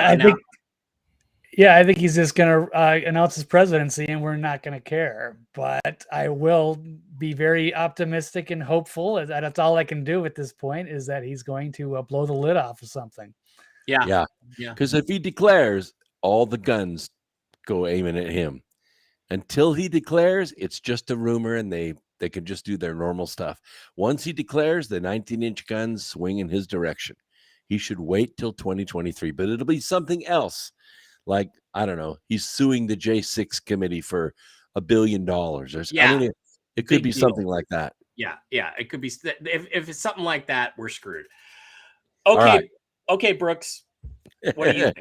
Yeah, I think he's just going to announce his presidency, and we're not going to care. But I will be very optimistic and hopeful. That's all I can do at this point, is that he's going to blow the lid off of something. Yeah. Because if he declares, all the guns go aiming at him. Until he declares, it's just a rumor, and they can just do their normal stuff. Once he declares, the 19-inch guns swing in his direction. He should wait till 2023, but it'll be something else. Like, I don't know, he's suing the J6 committee for $1 billion. I mean, it could be something like that. Yeah, it could be. If it's something like that, we're screwed. Okay, Okay, Brooks, what do you think?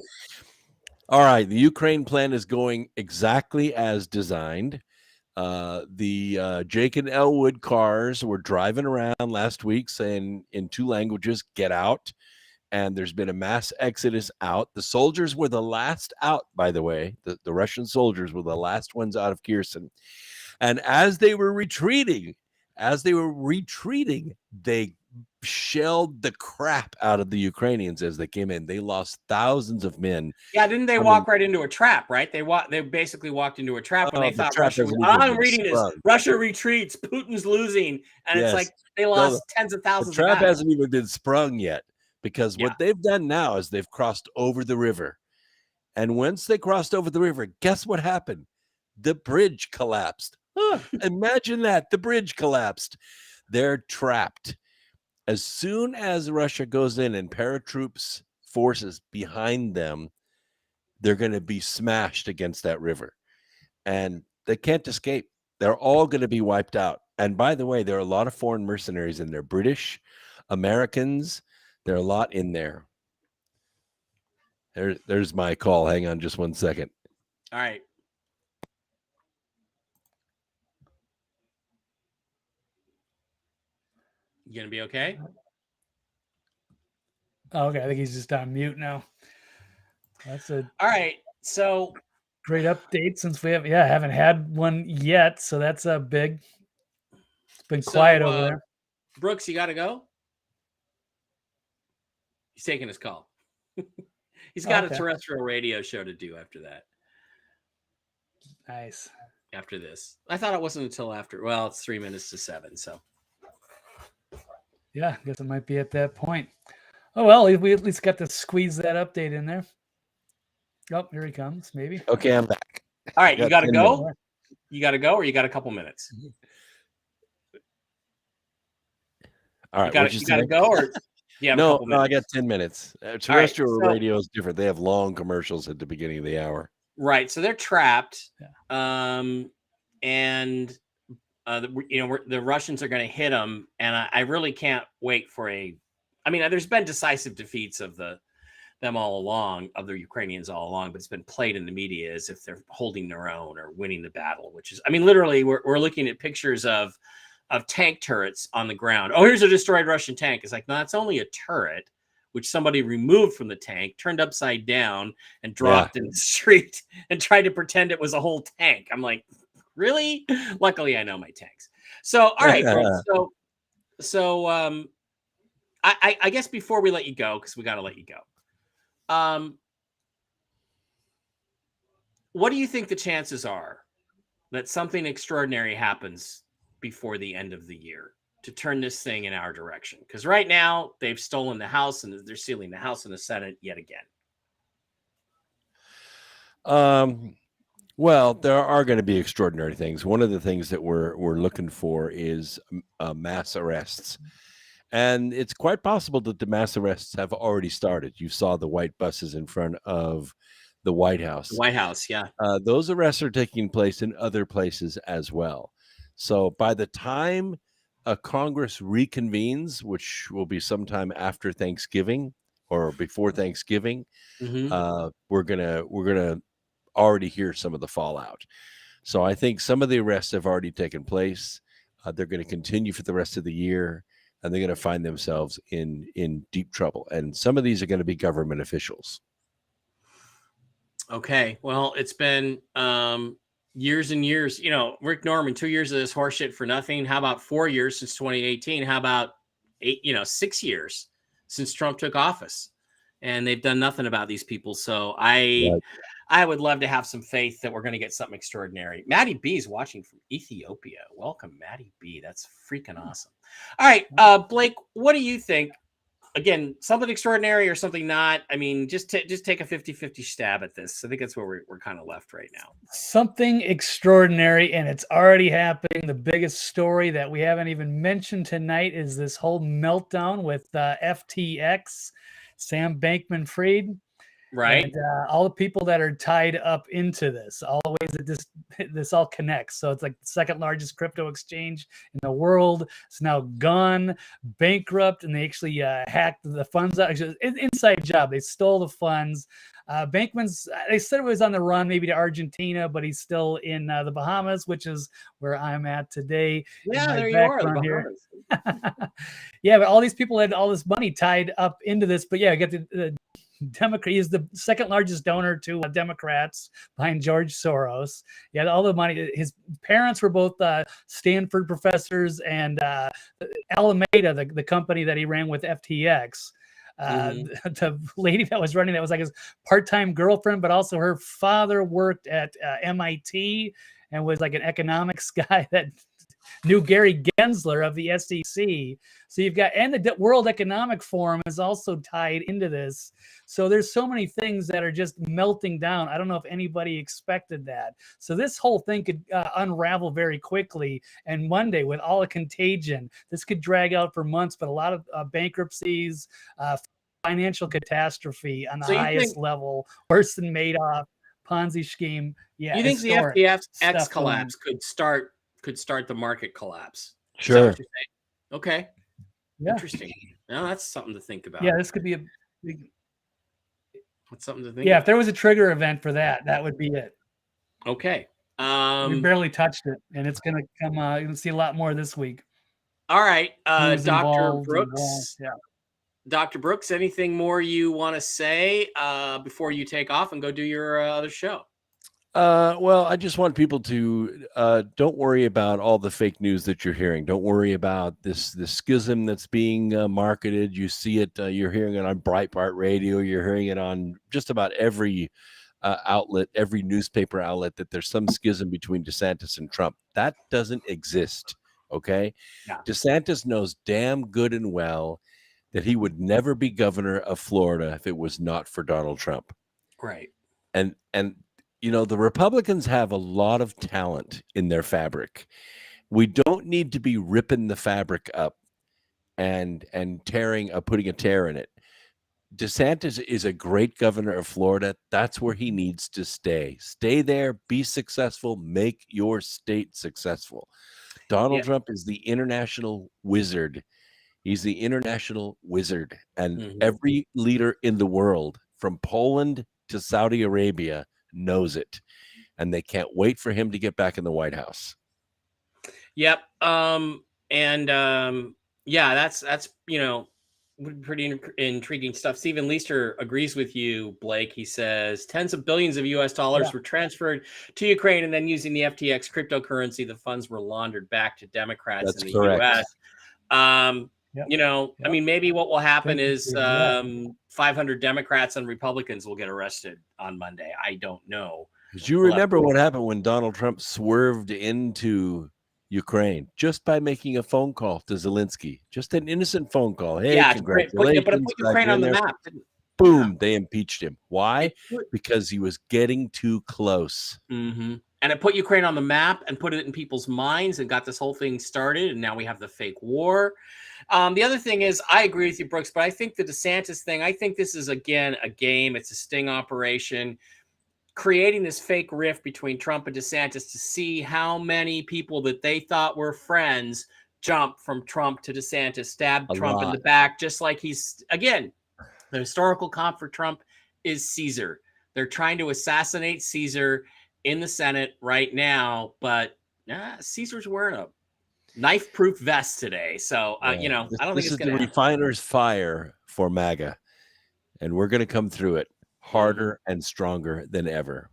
All right, the Ukraine plan is going exactly as designed. The Jake and Elwood cars were driving around last week saying in 2 languages, "Get out." And there's been a mass exodus out. The soldiers were the last out, by the way. The Russian soldiers were the last ones out of Kherson. And as they were retreating, As they were retreating, they shelled the crap out of the Ukrainians as they came in. They lost thousands of men. Yeah, didn't they walk right into a trap, right? They basically walked into a trap when they the thought trap Russia was. hasn't even I'm been reading this. sprung. Russia retreats, Putin's losing, and it's Yes. like they lost tens of The thousands of trap guys. hasn't even been sprung yet, because Yeah. what they've done now is they've crossed over the river. And once they crossed over the river, guess what happened? The bridge collapsed. Imagine that. The bridge collapsed. They're trapped. As soon as Russia goes in and paratroops forces behind them, they're going to be smashed against that river. And they can't escape. They're all going to be wiped out. And by the way, there are a lot of foreign mercenaries in there. British, Americans, there are a lot in there. There's my call. Hang on just one second. All right. You gonna be okay? Oh, okay, I think he's just on mute now. That's a All right. So great update since we haven't had one yet. So that's a big. It's been quiet over there. Brooks, you got to go. He's taking his call. He's got a terrestrial radio show to do after that. Nice. After this, I thought it wasn't until after. Well, it's 3 minutes to 7. So. Yeah, I guess it might be at that point. Oh, well, we at least got to squeeze that update in there. Oh, here he comes, maybe. Okay, I'm back. All right, you got to go? You got to go, or you got a couple minutes? All right. You got to go, or no, I got 10 minutes. Terrestrial radio is different. They have long commercials at the beginning of the hour. Right, so they're trapped, and the Russians are going to hit them, and I really can't wait for there's been decisive defeats of them all along, of the Ukrainians all along, but it's been played in the media as if they're holding their own or winning the battle, which is, literally we're looking at pictures of tank turrets on the ground. Oh, here's a destroyed Russian tank. It's like, no, that's only a turret, which somebody removed from the tank, turned upside down, and dropped in the street and tried to pretend it was a whole tank. I'm like, really? Luckily, I know my tanks. So, all right. So, I guess before we let you go, because we got to let you go. What do you think the chances are that something extraordinary happens before the end of the year to turn this thing in our direction? Because right now they've stolen the House and they're sealing the House and the Senate yet again. Well, there are going to be extraordinary things. One of the things that we're looking for is mass arrests. And it's quite possible that the mass arrests have already started. You saw the white buses in front of the White House. The White House, yeah. Those arrests are taking place in other places as well. So by the time Congress reconvenes, which will be sometime after Thanksgiving or before Thanksgiving, we're gonna already hear some of the fallout. So I think some of the arrests have already taken place. They're going to continue for the rest of the year, and they're going to find themselves in deep trouble. And some of these are going to be government officials. Okay. Well, it's been years and years. Rick Norman, 2 years of this horseshit for nothing. How about 4 years since 2018? How about 6 years since Trump took office? And they've done nothing about these people. So I would love to have some faith that we're going to get something extraordinary. Maddie B is watching from Ethiopia. Welcome, Maddie B. That's freaking awesome. All right, Blake, what do you think? Again, something extraordinary or something not? Just take a 50-50 stab at this. I think that's where we're kind of left right now. Something extraordinary, and it's already happening. The biggest story that we haven't even mentioned tonight is this whole meltdown with FTX, Sam Bankman-Fried. Right. And all the people that are tied up into this, all the ways that this all connects. So it's like the second largest crypto exchange in the world. It's now gone bankrupt, and they actually hacked the funds out. It's an inside job. They stole the funds. Bankman's, they said it was on the run, maybe to Argentina, but he's still in the Bahamas, which is where I'm at today. Yeah, there you are, the Bahamas. Yeah, but all these people had all this money tied up into this. But yeah, I get the Democrat. He's the second largest donor to Democrats behind George Soros. He had all the money. His parents were both Stanford professors, and Alameda, the company that he ran with FTX. The lady that was running that was like his part-time girlfriend, but also her father worked at MIT and was like an economics guy that knew Gary Gensler of the SEC. So you've got, and the World Economic Forum is also tied into this. So there's so many things that are just melting down. I don't know if anybody expected that. So this whole thing could unravel very quickly. And Monday, with all the contagion, this could drag out for months, but a lot of bankruptcies, financial catastrophe on the highest level, worse than Madoff, Ponzi scheme. Yeah. You think the FTX collapse could start the market collapse? Sure. Okay. Yeah. Interesting. Now that's something to think about. Yeah, this could be a big. What's something to think? Yeah, if there was a trigger event for that, that would be it. Okay. We barely touched it, and it's going to come. You're going to see a lot more this week. All right, Dr. Brooks. Yeah. Dr. Brooks, anything more you want to say before you take off and go do your other show? Well, I just want people to don't worry about all the fake news that you're hearing. Don't worry about this schism that's being marketed. You see it. You're hearing it on Breitbart Radio. You're hearing it on just about every outlet, every newspaper outlet, that there's some schism between DeSantis and Trump. That doesn't exist. Okay. Yeah. DeSantis knows damn good and well that he would never be governor of Florida if it was not for Donald Trump. Right. And you know, the Republicans have a lot of talent in their fabric. We don't need to be ripping the fabric up and putting a tear in it. DeSantis is a great governor of Florida. That's where he needs to stay. Stay there, be successful, make your state successful. Donald Trump is the international wizard. He's the international wizard. And every leader in the world, from Poland to Saudi Arabia, knows it, and they can't wait for him to get back in the White House. Yep. Yeah, that's you know, pretty intriguing stuff. Stephen Leister agrees with you, Blake. He says tens of billions of US dollars were transferred to Ukraine, and then using the FTX cryptocurrency, the funds were laundered back to Democrats in the US. You know, I mean, maybe what will happen is 500 Democrats and Republicans will get arrested on Monday. I don't know. Because you remember what happened when Donald Trump swerved into Ukraine just by making a phone call to Zelensky, just an innocent phone call. Hey, congratulations. But it put Ukraine on the map. Boom, they impeached him. Why? Because he was getting too close. And it put Ukraine on the map and put it in people's minds and got this whole thing started. And now we have the fake war. The other thing is, I agree with you, Brooks, but I think the DeSantis thing, I think this is, again, a game. It's a sting operation, creating this fake rift between Trump and DeSantis to see how many people that they thought were friends jump from Trump to DeSantis, stab Trump in the back, just like he's, again, the historical comp for Trump is Caesar. They're trying to assassinate Caesar in the Senate right now, but Caesar's wearing a knife-proof vest today. So, you know, I don't think it's going to happen. This is the refiner's fire for MAGA, and we're going to come through it harder and stronger than ever.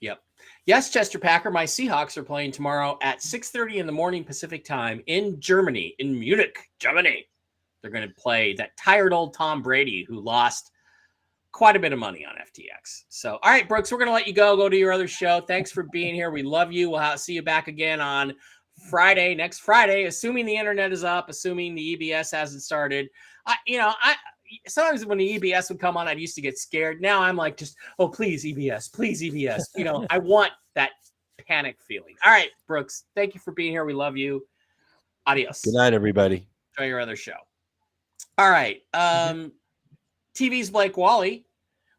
Yep. Yes, Chester Packer, my Seahawks are playing tomorrow at 6:30 in the morning Pacific time in Germany, in Munich, Germany. They're going to play that tired old Tom Brady who lost quite a bit of money on FTX. So, all right, Brooks, we're going to let you go to your other show. Thanks for being here. We love you. We'll see you back again on Friday, next Friday, assuming the internet is up, assuming the EBS hasn't started. Sometimes when the EBS would come on, I used to get scared. Now I'm like, just, oh, please, EBS, please, EBS. You know, I want that panic feeling. All right, Brooks, thank you for being here. We love you. Adios. Good night, everybody. Enjoy your other show. All right. TV's Blake Wally.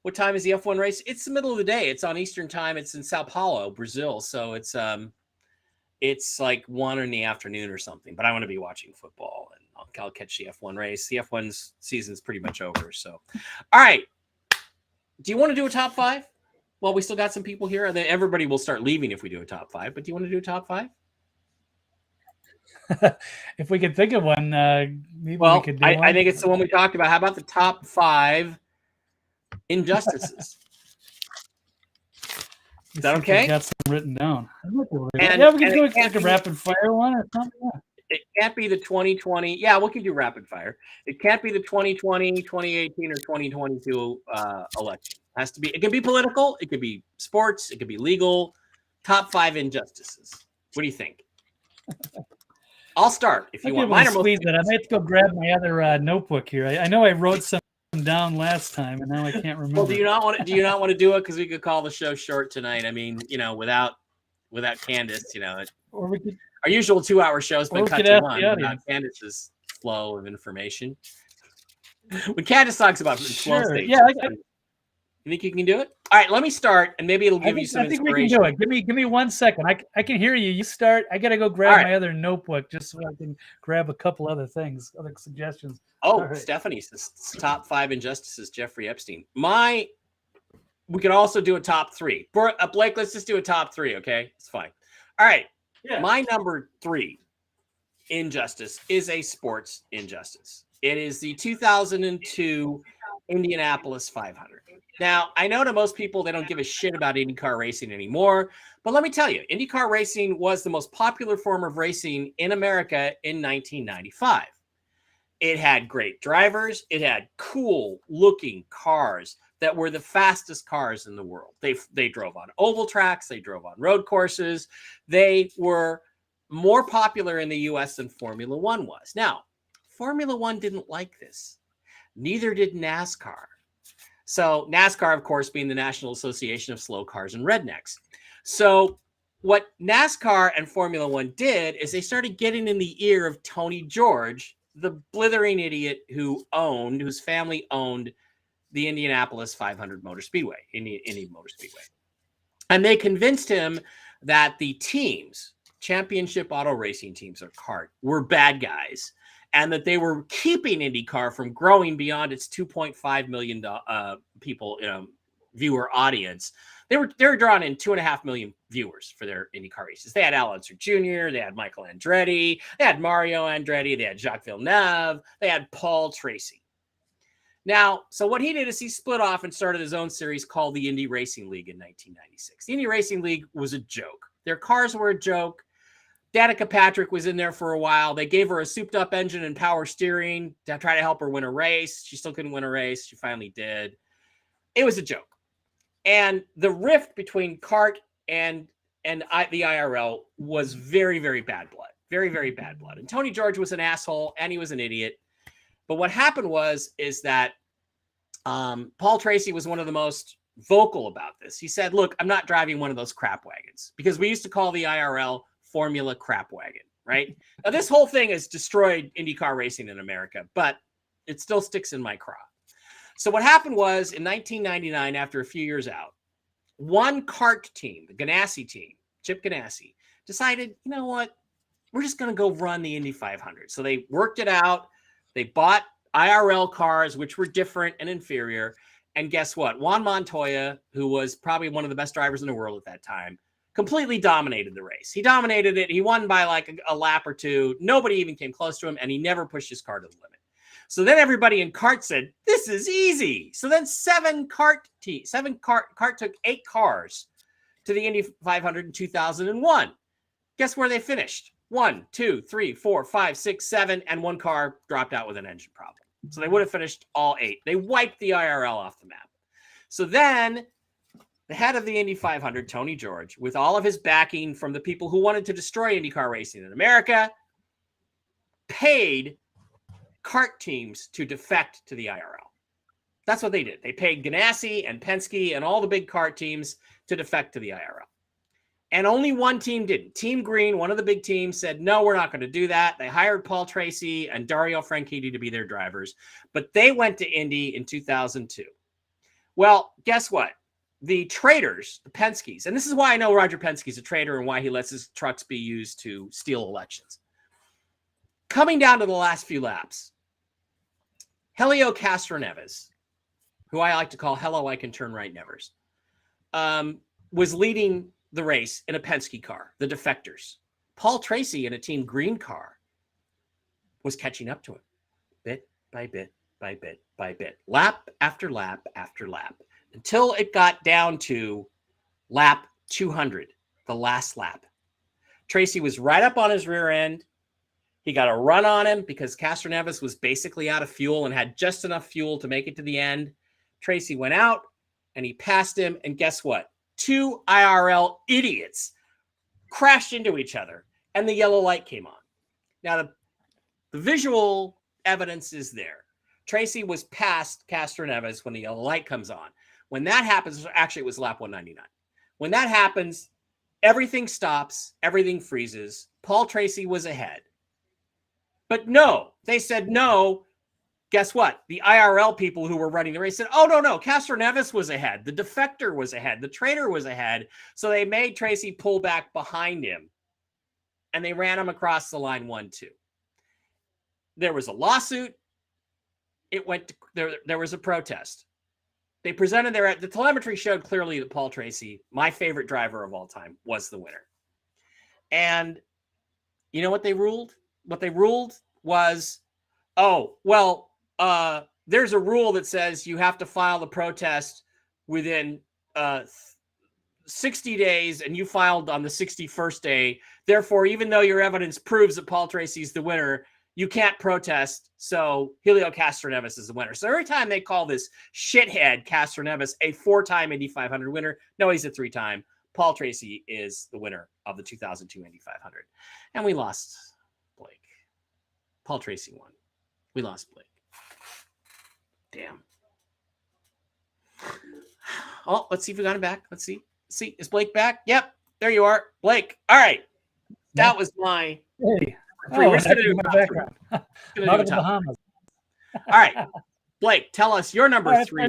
What time is the F1 race? It's the middle of the day. It's on Eastern time. It's in Sao Paulo, Brazil. So it's like 1 in the afternoon or something, but I want to be watching football, and I'll catch the F1 race. The F1's season is pretty much over. So, all right. Do you want to do a top 5? Well, we still got some people here. And then everybody will start leaving if we do a top 5, but do you want to do a top 5? If we could think of one, maybe we could do one. I think it's the one we talked about. How about the top 5 injustices. Is that okay? I got some written down. We can do like a rapid fire one or something. Yeah. It can't be the 2020. Yeah, we can do rapid fire. It can't be the 2020, 2018, or 2022 election. It has to be. It can be political. It could be sports. It could be legal. Top 5 injustices. What do you think? I'll start if you want. Mine are squeeze it. I might have to go grab my other notebook here. I know I wrote some down last time, and now I can't remember. Well, do you not want to do it because we could call the show short tonight? I mean, without Candace, or we could. Our usual 2-hour show's been cut to one without Candace's flow of information. When Candace talks about flow states, you think you can do it? All right, let me start, and maybe it'll give you some inspiration. I think we can do it. Give me 1 second. I can hear you. You start. I got to go grab my other notebook just so I can grab a couple other things, other suggestions. Oh, right. Stephanie says top 5 injustices, Jeffrey Epstein. We could also do a top 3. Blake, let's just do a top 3, okay? It's fine. All right. Yeah. My number 3 injustice is a sports injustice. It is the 2002 Indianapolis 500. Now, I know to most people, they don't give a shit about IndyCar racing anymore, but let me tell you, IndyCar racing was the most popular form of racing in America in 1995. It had great drivers. It had cool looking cars that were the fastest cars in the world. They drove on oval tracks. They drove on road courses. They were more popular in the U.S. than Formula One was. Now, Formula One didn't like this. Neither did NASCAR. So NASCAR, of course, being the National Association of Slow Cars and Rednecks. So what NASCAR and Formula One did is they started getting in the ear of Tony George, the blithering idiot whose family owned the Indianapolis 500 Motor Speedway, Indy Motor Speedway. And they convinced him that the teams, championship auto racing teams or CART, were bad guys, and that they were keeping IndyCar from growing beyond its 2.5 million people viewer audience. They were drawing in 2.5 million viewers for their IndyCar races. They had Al Unser Jr., they had Michael Andretti, they had Mario Andretti, they had Jacques Villeneuve, they had Paul Tracy. Now, so what he did is he split off and started his own series called the Indy Racing League in 1996. The Indy Racing League was a joke. Their cars were a joke. Danica Patrick was in there for a while. They gave her a souped-up engine and power steering to try to help her win a race. She still couldn't win a race. She finally did. It was a joke. And the rift between CART and the IRL was very, very bad blood. Very, very bad blood. And Tony George was an asshole, and he was an idiot. But what happened is that Paul Tracy was one of the most vocal about this. He said, look, I'm not driving one of those crap wagons, because we used to call the IRL Formula Crap Wagon, right? Now, this whole thing has destroyed IndyCar racing in America, but it still sticks in my craw. So what happened was in 1999, after a few years out, one CART team, the Geraci team, Chip Geraci, decided, you know what? We're just going to go run the Indy 500. So they worked it out. They bought IRL cars, which were different and inferior. And guess what? Juan Montoya, who was probably one of the best drivers in the world at that time, completely dominated the race. He dominated it. He won by like a lap or two. Nobody even came close to him, and he never pushed his car to the limit. So then everybody in CART said, this is easy. So then CART took 8 cars to the Indy 500 in 2001. Guess where they finished? 1, 2, 3, 4, 5, 6, 7, and 1 car dropped out with an engine problem. So they would have finished all 8. They wiped the IRL off the map. So then the head of the Indy 500, Tony George, with all of his backing from the people who wanted to destroy IndyCar racing in America, paid CART teams to defect to the IRL. That's what they did. They paid Ganassi and Penske and all the big CART teams to defect to the IRL. And only one team didn't. Team Green, one of the big teams, said, no, we're not going to do that. They hired Paul Tracy and Dario Franchitti to be their drivers, but they went to Indy in 2002. Well, guess what? The traitors, the Penskes, and this is why I know Roger Penske's a traitor and why he lets his trucks be used to steal elections. Coming down to the last few laps, Helio Castroneves, who I like to call Hello, I Can Turn Right Nevers, was leading the race in a Penske car, the defectors. Paul Tracy in a Team Green car was catching up to him bit by bit by bit by bit, lap after lap after lap, until it got down to lap 200, the last lap. Tracy was right up on his rear end. He got a run on him because Castroneves was basically out of fuel and had just enough fuel to make it to the end. Tracy went out and he passed him. And guess what? Two IRL idiots crashed into each other and the yellow light came on. Now, the visual evidence is there. Tracy was past Castroneves when the yellow light comes on. When that happens, actually, it was lap 199. When that happens, everything stops, everything freezes. Paul Tracy was ahead. But no, they said no. Guess what? The IRL people who were running the race said, oh, no, Castroneves was ahead. The defector was ahead. The traitor was ahead. So they made Tracy pull back behind him. And they ran him across the line 1-2. There was a lawsuit. It went to, there was a protest. They presented the telemetry showed clearly that Paul Tracy, my favorite driver of all time, was the winner. And you know what they ruled? What they ruled was, there's a rule that says you have to file the protest within 60 days, and you filed on the 61st day. Therefore, even though your evidence proves that Paul Tracy's the winner, you can't protest. So Helio Castroneves is the winner. So every time they call this shithead Castroneves a 4-time Indy 500 winner, no, he's a 3-time. Paul Tracy is the winner of the 2002 Indy 500. And we lost Blake. Paul Tracy won. We lost Blake. Damn. Oh, let's see if we got him back. Let's see. Is Blake back? Yep. There you are. Blake. All right. That was my... Hey. We're just gonna do my background. Out of the Bahamas. All right. Blake, tell us your number 3.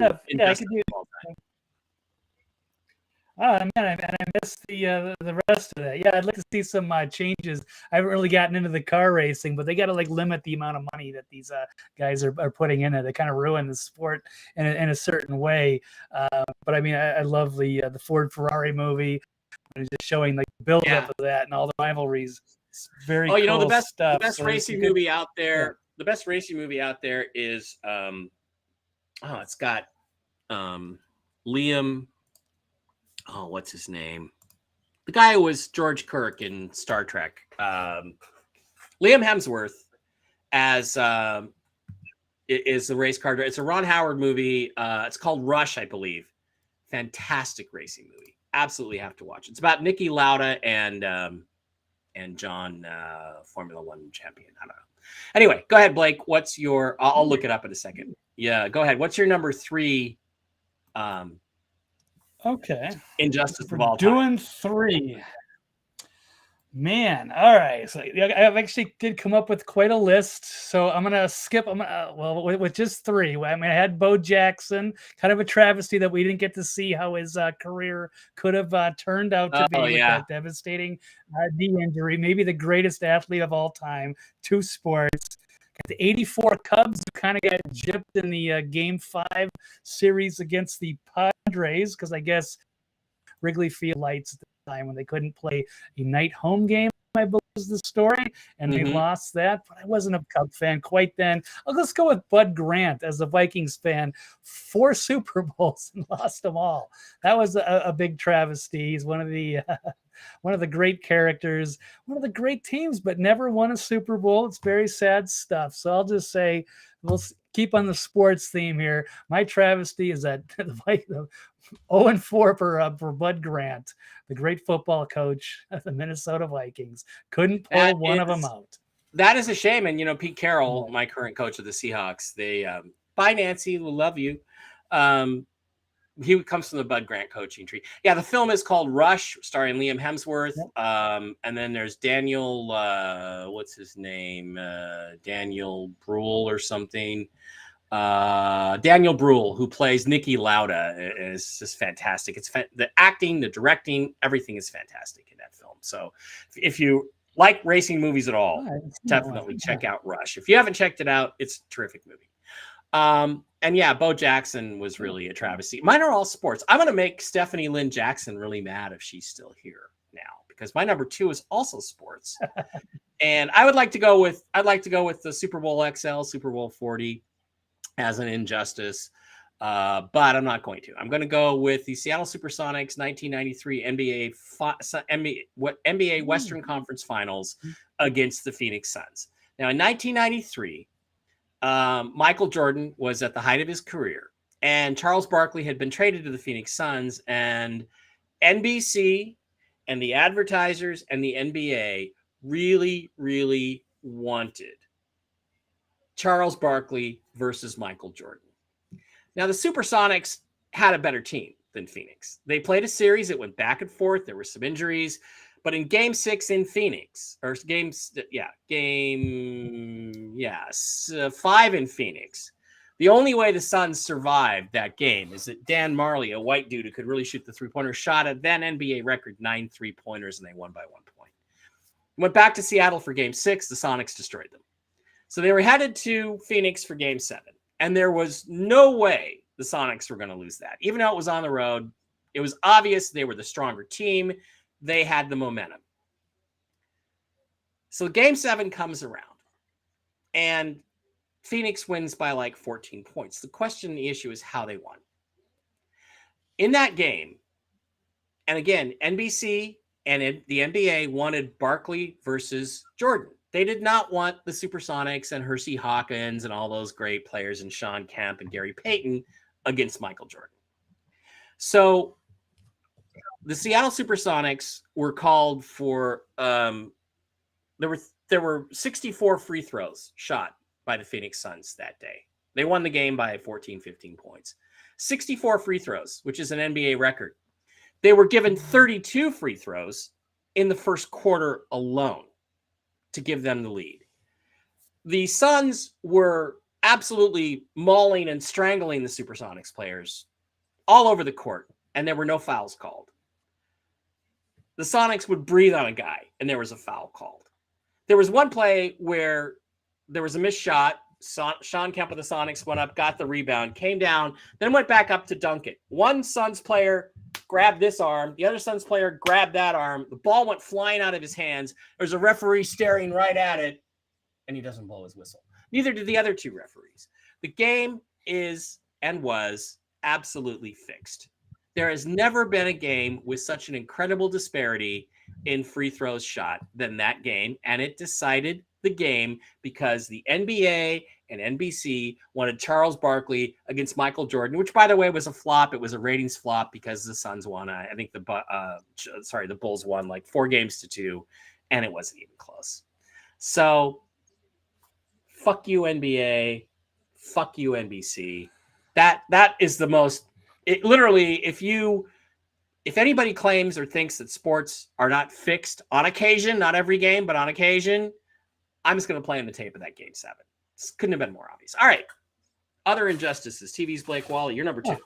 Oh man, I missed the rest of that. Yeah, I'd like to see some changes. I haven't really gotten into the car racing, but they got to limit the amount of money that these guys are putting in it. They kind of ruin the sport in a certain way. But I mean, I love the Ford Ferrari movie, and just showing the build up of that and all the rivalries. It's very cool the best stuff. The best racing movie out there. Yeah. The best racing movie out there is it's got Liam. Oh, what's his name? The guy who was George Kirk in Star Trek. Liam Hemsworth as is the race car. It's a Ron Howard movie. It's called Rush, I believe. Fantastic racing movie. Absolutely have to watch. It's about Niki Lauda and John, Formula One champion. I don't know. Anyway, go ahead, Blake. What's your? I'll look it up in a second. Yeah, go ahead. What's your number 3? Okay. Injustice of all time. Doing 3. Man, all right. So I actually did come up with quite a list. So I'm gonna skip. With just 3. I mean, I had Bo Jackson. Kind of a travesty that we didn't get to see how his career could have turned out to be with that devastating knee injury. Maybe the greatest athlete of all time. 2 sports. The 84 Cubs who kind of got gypped in the Game 5 series against the Padres because I guess Wrigley Field lights at the time when they couldn't play a night home game, I believe is the story, and they lost that. But I wasn't a Cub fan quite then. Let's go with Bud Grant as a Vikings fan. 4 Super Bowls and lost them all. That was a big travesty. He's one of the great characters, one of the great teams, but never won a Super Bowl. It's very sad stuff. So I'll just say we'll keep on the sports theme here. My travesty is that 0-4 for Bud Grant, the great football coach of the Minnesota Vikings. Couldn't pull one of them out. That is a shame. And, Pete Carroll, my current coach of the Seahawks, they, bye, Nancy, we'll love you. He comes from the Bud Grant coaching tree. Yeah, the film is called Rush, starring Liam Hemsworth. And then there's Daniel, what's his name? Daniel Bruhl or something. Daniel Bruhl, who plays Niki Lauda, is just fantastic. It's the acting, the directing, everything is fantastic in that film. So if you like racing movies at all, definitely check out Rush. If you haven't checked it out, it's a terrific movie. And yeah, Bo Jackson was really a travesty. Mine are all sports. I'm going to make Stephanie Lynn Jackson really mad if she's still here now, because my number 2 is also sports. And I'd like to go with the Super Bowl XL, Super Bowl 40. as an injustice, but I'm not going to. I'm going to go with the Seattle SuperSonics 1993 NBA Western Conference Finals against the Phoenix Suns. Now, in 1993, Michael Jordan was at the height of his career, and Charles Barkley had been traded to the Phoenix Suns, and NBC and the advertisers and the NBA really, really wanted Charles Barkley versus Michael Jordan. Now, the Supersonics had a better team than Phoenix. They played a series. It went back and forth. There were some injuries. But in Game 6 in Phoenix, or Game 5 in Phoenix, the only way the Suns survived that game is that Dan Marley, a white dude who could really shoot the three-pointer, shot a then NBA record 9 3-pointers, and they won by 1 point. Went back to Seattle for Game 6. The Sonics destroyed them. So they were headed to Phoenix for Game 7. And there was no way the Sonics were going to lose that. Even though it was on the road, it was obvious they were the stronger team. They had the momentum. So Game 7 comes around, and Phoenix wins by like 14 points. The question, the issue is how they won. In that game, and again, NBC and the NBA wanted Barkley versus Jordan. They did not want the Supersonics and Hersey Hawkins and all those great players and Sean Kemp and Gary Payton against Michael Jordan. So the Seattle Supersonics were called for there were 64 free throws shot by the Phoenix Suns that day. They won the game by 14, 15 points. 64 free throws, which is an NBA record. They were given 32 free throws in the first quarter alone to give them the lead. The Suns were absolutely mauling and strangling the Supersonics players all over the court, and there were no fouls called. The Sonics would breathe on a guy, and there was a foul called. There was one play where there was a missed shot. Sean Kemp of the Sonics went up, got the rebound, came down, then went back up to dunk it. One Suns player grabbed this arm. The other Suns player grabbed that arm. The ball went flying out of his hands. There's a referee staring right at it, and he doesn't blow his whistle. Neither did the other two referees. The game is and was absolutely fixed. There has never been a game with such an incredible disparity in free throws shot than that game, and it decided the game because the NBA and NBC wanted Charles Barkley against Michael Jordan, which, by the way, was a flop. It was a ratings flop because the Suns won. I think the Bulls won like 4-2, and it wasn't even close. So, fuck you, NBA. Fuck you, NBC. That is the most. It literally, if anybody claims or thinks that sports are not fixed on occasion, not every game, but on occasion, I'm just going to play in the tape of that Game 7. This couldn't have been more obvious. All right. Other injustices. TV's Blake Wally. You're number 2.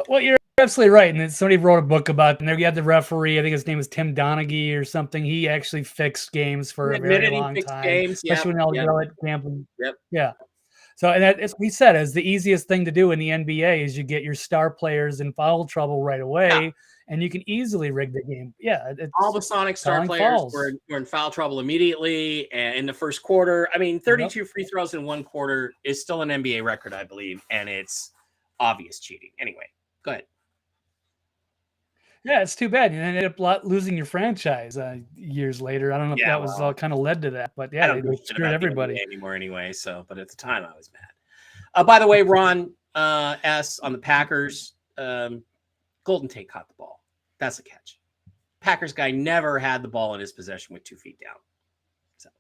Well, you're absolutely right. And then somebody wrote a book about it. And there you had the referee. I think his name was Tim Donaghy or something. He actually fixed games for a very long time. Games, especially when I was at gambling. Yep. Yeah. So, and that, as we said, is the easiest thing to do in the NBA is you get your star players in foul trouble right away, and you can easily rig the game. Yeah, all the Sonic star players were in foul trouble immediately and in the first quarter. I mean, 32 free throws in one quarter is still an NBA record, I believe, and it's obvious cheating. Anyway, go ahead. Yeah, it's too bad. You ended up losing your franchise years later. I don't know if that was all kind of led to that, but yeah, they screwed everybody anymore anyway. So, but at the time, I was mad. By the way, Ron S on the Packers, Golden Tate caught the ball. That's a catch. Packers guy never had the ball in his possession with 2 feet down. So,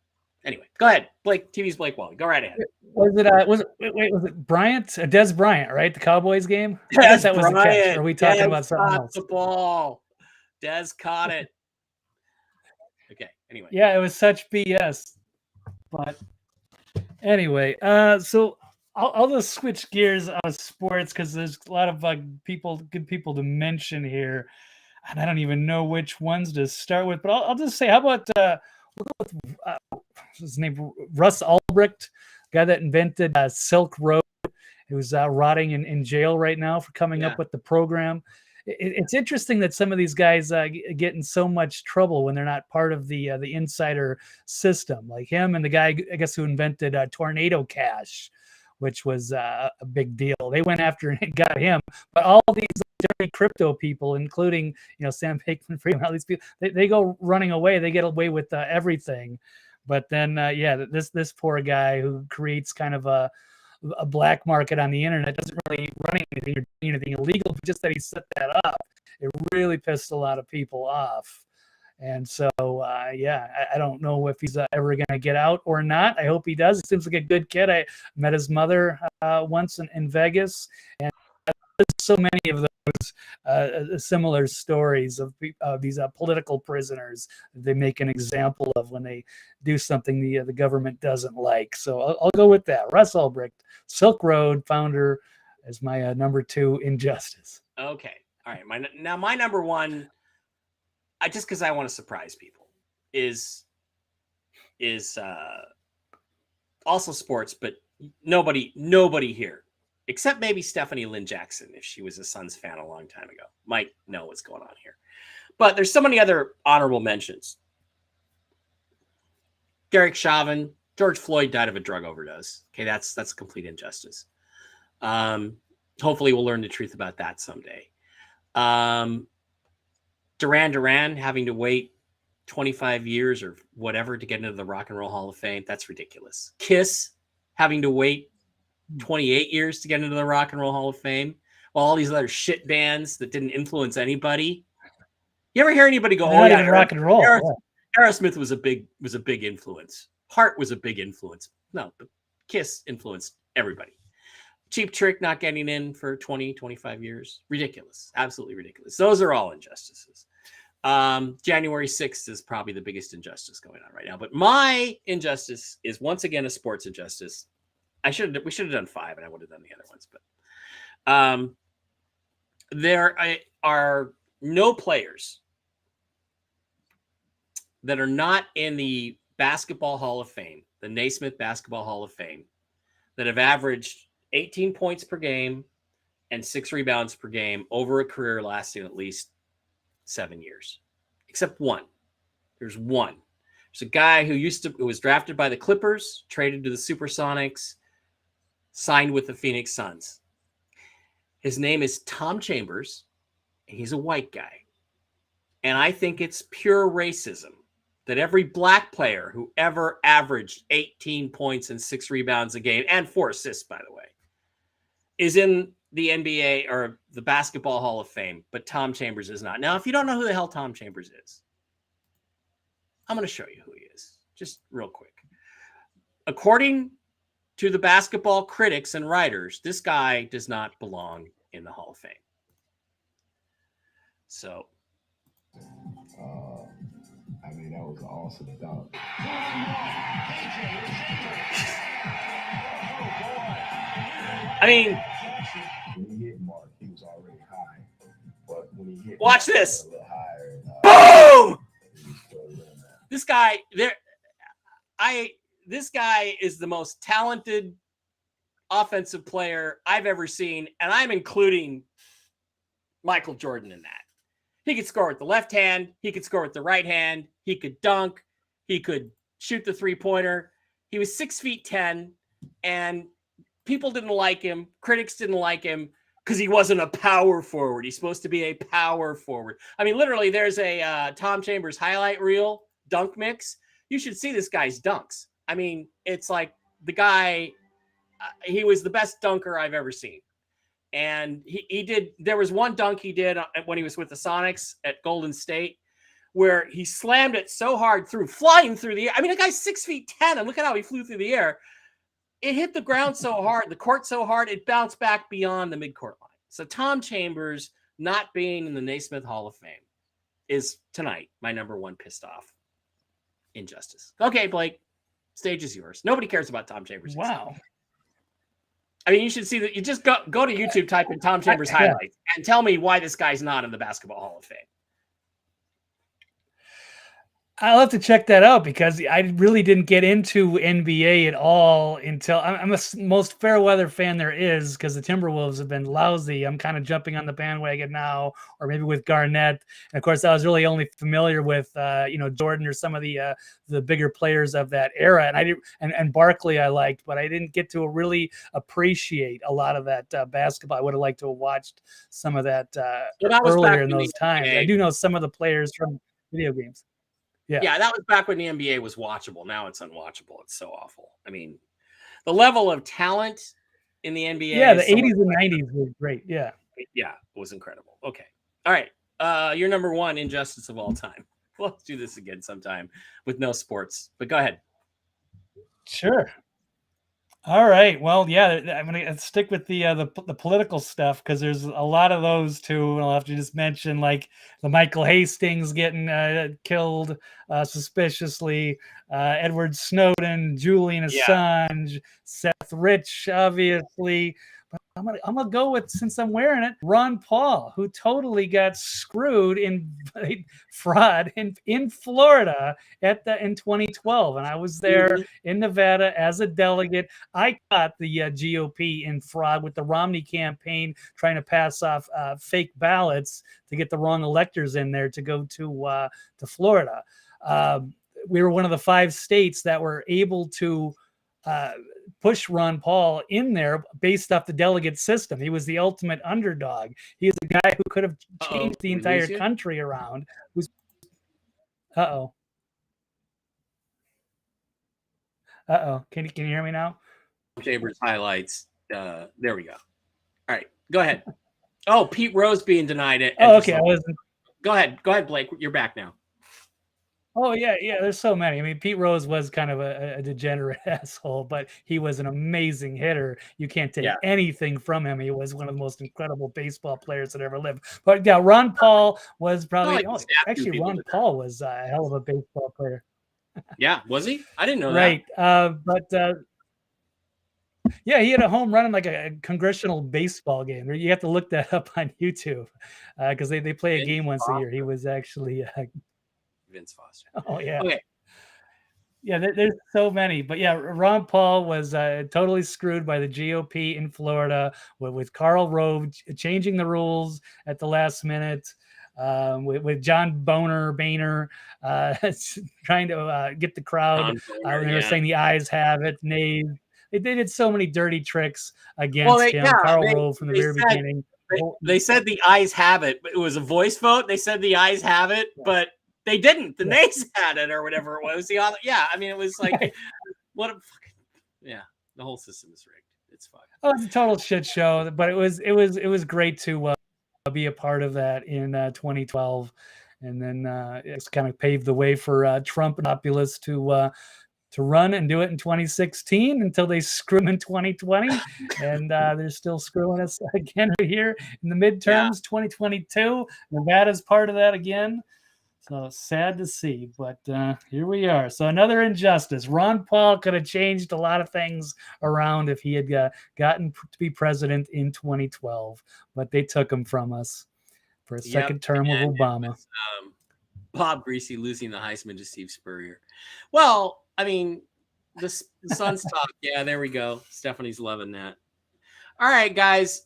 anyway, go ahead, Blake. TV's Blake Wally. Go right ahead. Was it Bryant? Des Bryant, right? The Cowboys game. I guess that was the catch. Or are we talking about something else? The ball. Des caught it. Okay. Anyway. Yeah, it was such BS. But anyway, so I'll just switch gears out of sports because there's a lot of good people to mention here, and I don't even know which ones to start with. But I'll just say, how about his name, Russ Ulbricht, guy that invented Silk Road, who's rotting in jail right now for coming up with the program. It's interesting that some of these guys get in so much trouble when they're not part of the insider system, like him and the guy, I guess, who invented Tornado Cash, which was a big deal. They went after and got him, but all these dirty crypto people, including Sam Bankman-Fried, all these people, they go running away. They get away with everything. But then, this poor guy who creates kind of a black market on the internet, doesn't really run anything or do anything illegal, but just that he set that up, it really pissed a lot of people off. And so, I don't know if he's ever going to get out or not. I hope he does. He seems like a good kid. I met his mother once in Vegas, and there's so many of those similar stories of these political prisoners that they make an example of when they do something the government doesn't like. So I'll go with that. Russ Ulbricht, Silk Road founder, as my number 2 injustice. Okay. All right. My number 1, just because I want to surprise people, is also sports, but nobody here, except maybe Stephanie Lynn Jackson, if she was a Suns fan a long time ago, might know what's going on here. But there's so many other honorable mentions. Derek Chauvin, George Floyd died of a drug overdose. Okay, that's a complete injustice. Hopefully we'll learn the truth about that someday. Duran having to wait 25 years or whatever to get into the Rock and Roll Hall of Fame. That's ridiculous. Kiss having to wait 28 years to get into the Rock and Roll Hall of Fame, while all these other shit bands that didn't influence anybody. You ever hear anybody go, "Oh yeah, rock and roll"? Aerosmith was a big influence. Heart was a big influence. No, but Kiss influenced everybody. Cheap Trick not getting in for 20, 25 years. Ridiculous. Absolutely ridiculous. Those are all injustices. January 6th is probably the biggest injustice going on right now. But my injustice is once again a sports injustice. We should have done 5 and I would have done the other ones. But there are no players that are not in the Basketball Hall of Fame, the Naismith Basketball Hall of Fame, that have averaged 18 points per game and 6 rebounds per game over a career lasting at least 7 years, except one. There's one. There's a guy who was drafted by the Clippers, traded to the Supersonics, signed with the Phoenix Suns. His name is Tom Chambers, and he's a white guy. And I think it's pure racism that every black player who ever averaged 18 points and 6 rebounds a game, and 4 assists, by the way, is in the NBA or the Basketball Hall of Fame, but Tom Chambers is not. Now, if you don't know who the hell Tom Chambers is, I'm going to show you who he is, just real quick. According to the basketball critics and writers, this guy does not belong in the Hall of Fame. So, I mean, that was an awesome dunk. I mean, when he hit Mark, he was already high, but when he hit watch this. a little higher, Boom! This guy is the most talented offensive player I've ever seen, and I'm including Michael Jordan in that. He could score with the left hand. He could score with the right hand. He could dunk. He could shoot the three-pointer. He was 6'10", and people didn't like him. Critics didn't like him because he wasn't a power forward. He's supposed to be a power forward. I mean, literally, there's a Tom Chambers highlight reel dunk mix. You should see this guy's dunks. I mean, it's like the guy, he was the best dunker I've ever seen. And there was one dunk he did when he was with the Sonics at Golden State where he slammed it so hard flying through the air. I mean, the guy's 6'10", and look at how he flew through the air. It hit the ground so hard, the court so hard, it bounced back beyond the midcourt line. So Tom Chambers not being in the Naismith Hall of Fame is tonight my number 1 pissed off injustice. Okay, Blake, stage is yours. Nobody cares about Tom Chambers. Wow. I mean, you should see that. You just go to YouTube, type in Tom Chambers highlights, and tell me why this guy's not in the Basketball Hall of Fame. I'll have to check that out because I really didn't get into NBA at all until I'm a most fair weather fan there is because the Timberwolves have been lousy. I'm kind of jumping on the bandwagon now, or maybe with Garnett. And of course, I was really only familiar with Jordan or some of the bigger players of that era, and I did, and Barkley I liked, but I didn't get to really appreciate a lot of that basketball. I would have liked to have watched some of that that was earlier back in in the those times. NBA. I do know some of the players from video games. Yeah, that was back when the NBA was watchable. Now it's unwatchable. It's so awful. I mean, the level of talent in the NBA. Yeah, the 80s and 90s were great. Yeah. Yeah, it was incredible. Okay. All right. Your number one injustice of all time. Well, let's do this again sometime with no sports. But go ahead. Sure. All right. Well, yeah, I'm gonna stick with the political stuff because there's a lot of those too. I'll have to just mention like the Michael Hastings getting killed suspiciously, Edward Snowden, Julian Assange, Seth Rich, obviously. But I'm gonna go with, since I'm wearing it, Ron Paul, who totally got screwed in fraud in Florida in 2012, and I was there in Nevada as a delegate. I caught the GOP in fraud with the Romney campaign trying to pass off fake ballots to get the wrong electors in there to go to Florida. We were one of the 5 states that were able to push Ron Paul in there based off the delegate system. He was the ultimate underdog. He is a guy who could have changed the entire country around. Uh-oh. Can you hear me now? Chambers highlights. There we go. All right, go ahead. Oh, Pete Rose being denied it. Oh, okay. Go ahead, Blake. You're back now. Oh, yeah. There's so many. I mean, Pete Rose was kind of a degenerate asshole, but he was an amazing hitter. You can't take anything from him. He was one of the most incredible baseball players that ever lived. But yeah, Ron Paul was probably Ron Paul was a hell of a baseball player. Yeah, was he? I didn't know that. Right. But yeah, he had a home run in like a congressional baseball game. You have to look that up on YouTube because they play a game once a year. He was actually Vince Foster. Oh yeah. Okay. Yeah, there's so many, but yeah, Ron Paul was totally screwed by the GOP in Florida with Karl Rove changing the rules at the last minute. With John Boehner trying to get the crowd. They were saying the ayes have it. They did so many dirty tricks against him. Karl Rove from the very beginning. They said the ayes have it, but it was a voice vote. They said the ayes have it, but they didn't. The nays had it, or whatever it was. I mean, it was like, what a fucking, the whole system is rigged. It's fine. Oh, it's a total shit show, but it was great to be a part of that in 2012, and then it's kind of paved the way for Trump and populists to run and do it in 2016 until they screw him in 2020, and they're still screwing us again here in the midterms. 2022, Nevada's part of that again. So sad to see, but here we are. So another injustice. Ron Paul could have changed a lot of things around if he had gotten to be president in 2012, but they took him from us for a second term of Obama. Was, Bob Greasy losing the Heisman to Steve Spurrier. Well, I mean, the Suns talk. Yeah, there we go. Stephanie's loving that. All right, guys.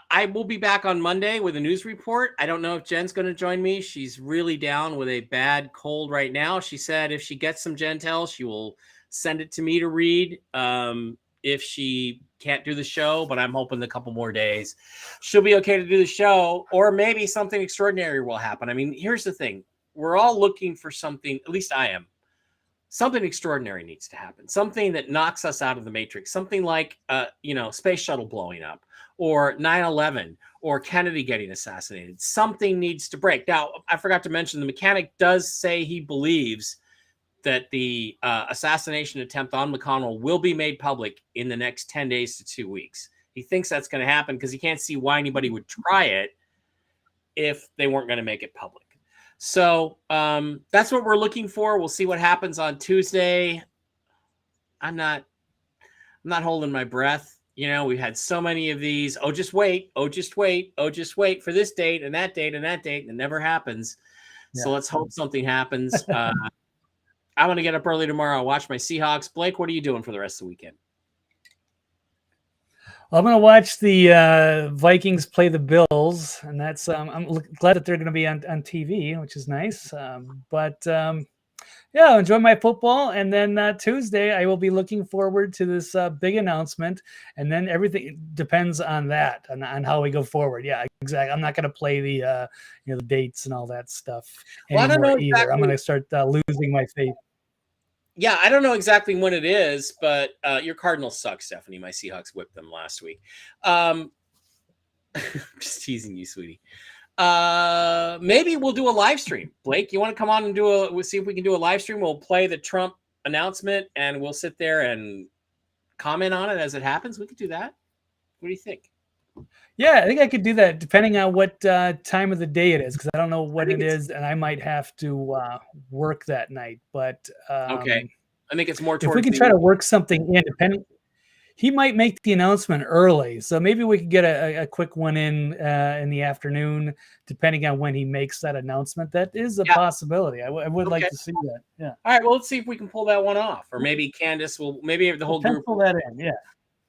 I will be back on Monday with a news report. I don't know if Jen's going to join me. She's really down with a bad cold right now. She said if she gets some Gentel, she will send it to me to read. If she can't do the show, but I'm hoping a couple more days, she'll be okay to do the show, or maybe something extraordinary will happen. I mean, here's the thing. We're all looking for something, at least I am. Something extraordinary needs to happen. Something that knocks us out of the matrix. Something like, space shuttle blowing up, or 9/11, or Kennedy getting assassinated. Something needs to break. Now, I forgot to mention, the mechanic does say he believes that the assassination attempt on McConnell will be made public in the next 10 days to 2 weeks. He thinks that's going to happen because he can't see why anybody would try it if they weren't going to make it public. So that's what we're looking for. We'll see what happens on Tuesday. I'm not holding my breath. We've had so many of these. Oh, just wait. Oh, just wait. Oh, just wait for this date and that date and that date. And it never happens. So let's hope something happens. I'm going to get up early tomorrow and watch my Seahawks. Blake, what are you doing for the rest of the weekend? Well, I'm going to watch the Vikings play the Bills, and that's I'm glad that they're going to be on TV, which is nice. Yeah, I'll enjoy my football, and then Tuesday I will be looking forward to this big announcement, and then everything depends on that, on how we go forward. Yeah, exactly. I'm not going to play the the dates and all that stuff anymore I don't know either. exactly. I'm going to start losing my faith. Yeah, I don't know exactly when it is, but your Cardinals suck, Stephanie. My Seahawks whipped them last week. Just teasing you, sweetie. Maybe we'll do a live stream. Blake, you want to come on and we'll see if we can do a live stream. We'll play the Trump announcement and we'll sit there and comment on it as it happens. We could do that. What do you think? Yeah, I think I could do that depending on what time of the day it is, because I don't know what it is, and I might have to work that night. But okay, I think it's more. If we can try to work something in, depending, he might make the announcement early, so maybe we could get a quick one in the afternoon, depending on when he makes that announcement. That is a possibility. I would like to see that. Yeah. All right. Well, let's see if we can pull that one off, or maybe Candace will. Maybe the whole group pull that in. Yeah.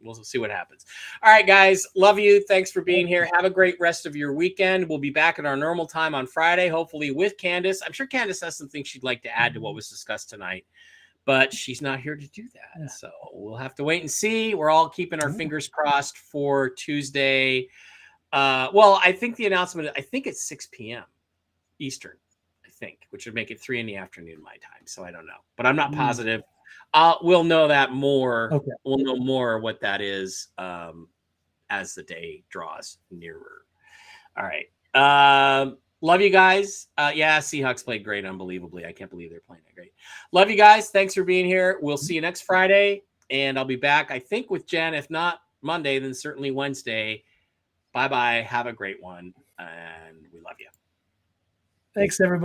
We'll see what happens. All right, guys. Love you. Thanks for being here. Have a great rest of your weekend. We'll be back at our normal time on Friday, hopefully with Candace. I'm sure Candace has some things she'd like to add to what was discussed tonight, but she's not here to do that. Yeah. So we'll have to wait and see. We're all keeping our fingers crossed for Tuesday. Well, I think the announcement, I think it's 6 p.m. Eastern, I think, which would make it 3 p.m. my time. So I don't know, but I'm not positive. We'll know that more. Okay. We'll know more what that is as the day draws nearer. All right. Love you guys. Yeah, Seahawks played great, unbelievably. I can't believe they're playing that great. Love you guys. Thanks for being here. We'll see you next Friday, and I'll be back, I think, with Jen. If not Monday, then certainly Wednesday. Bye-bye. Have a great one, and we love you. Thanks, everybody.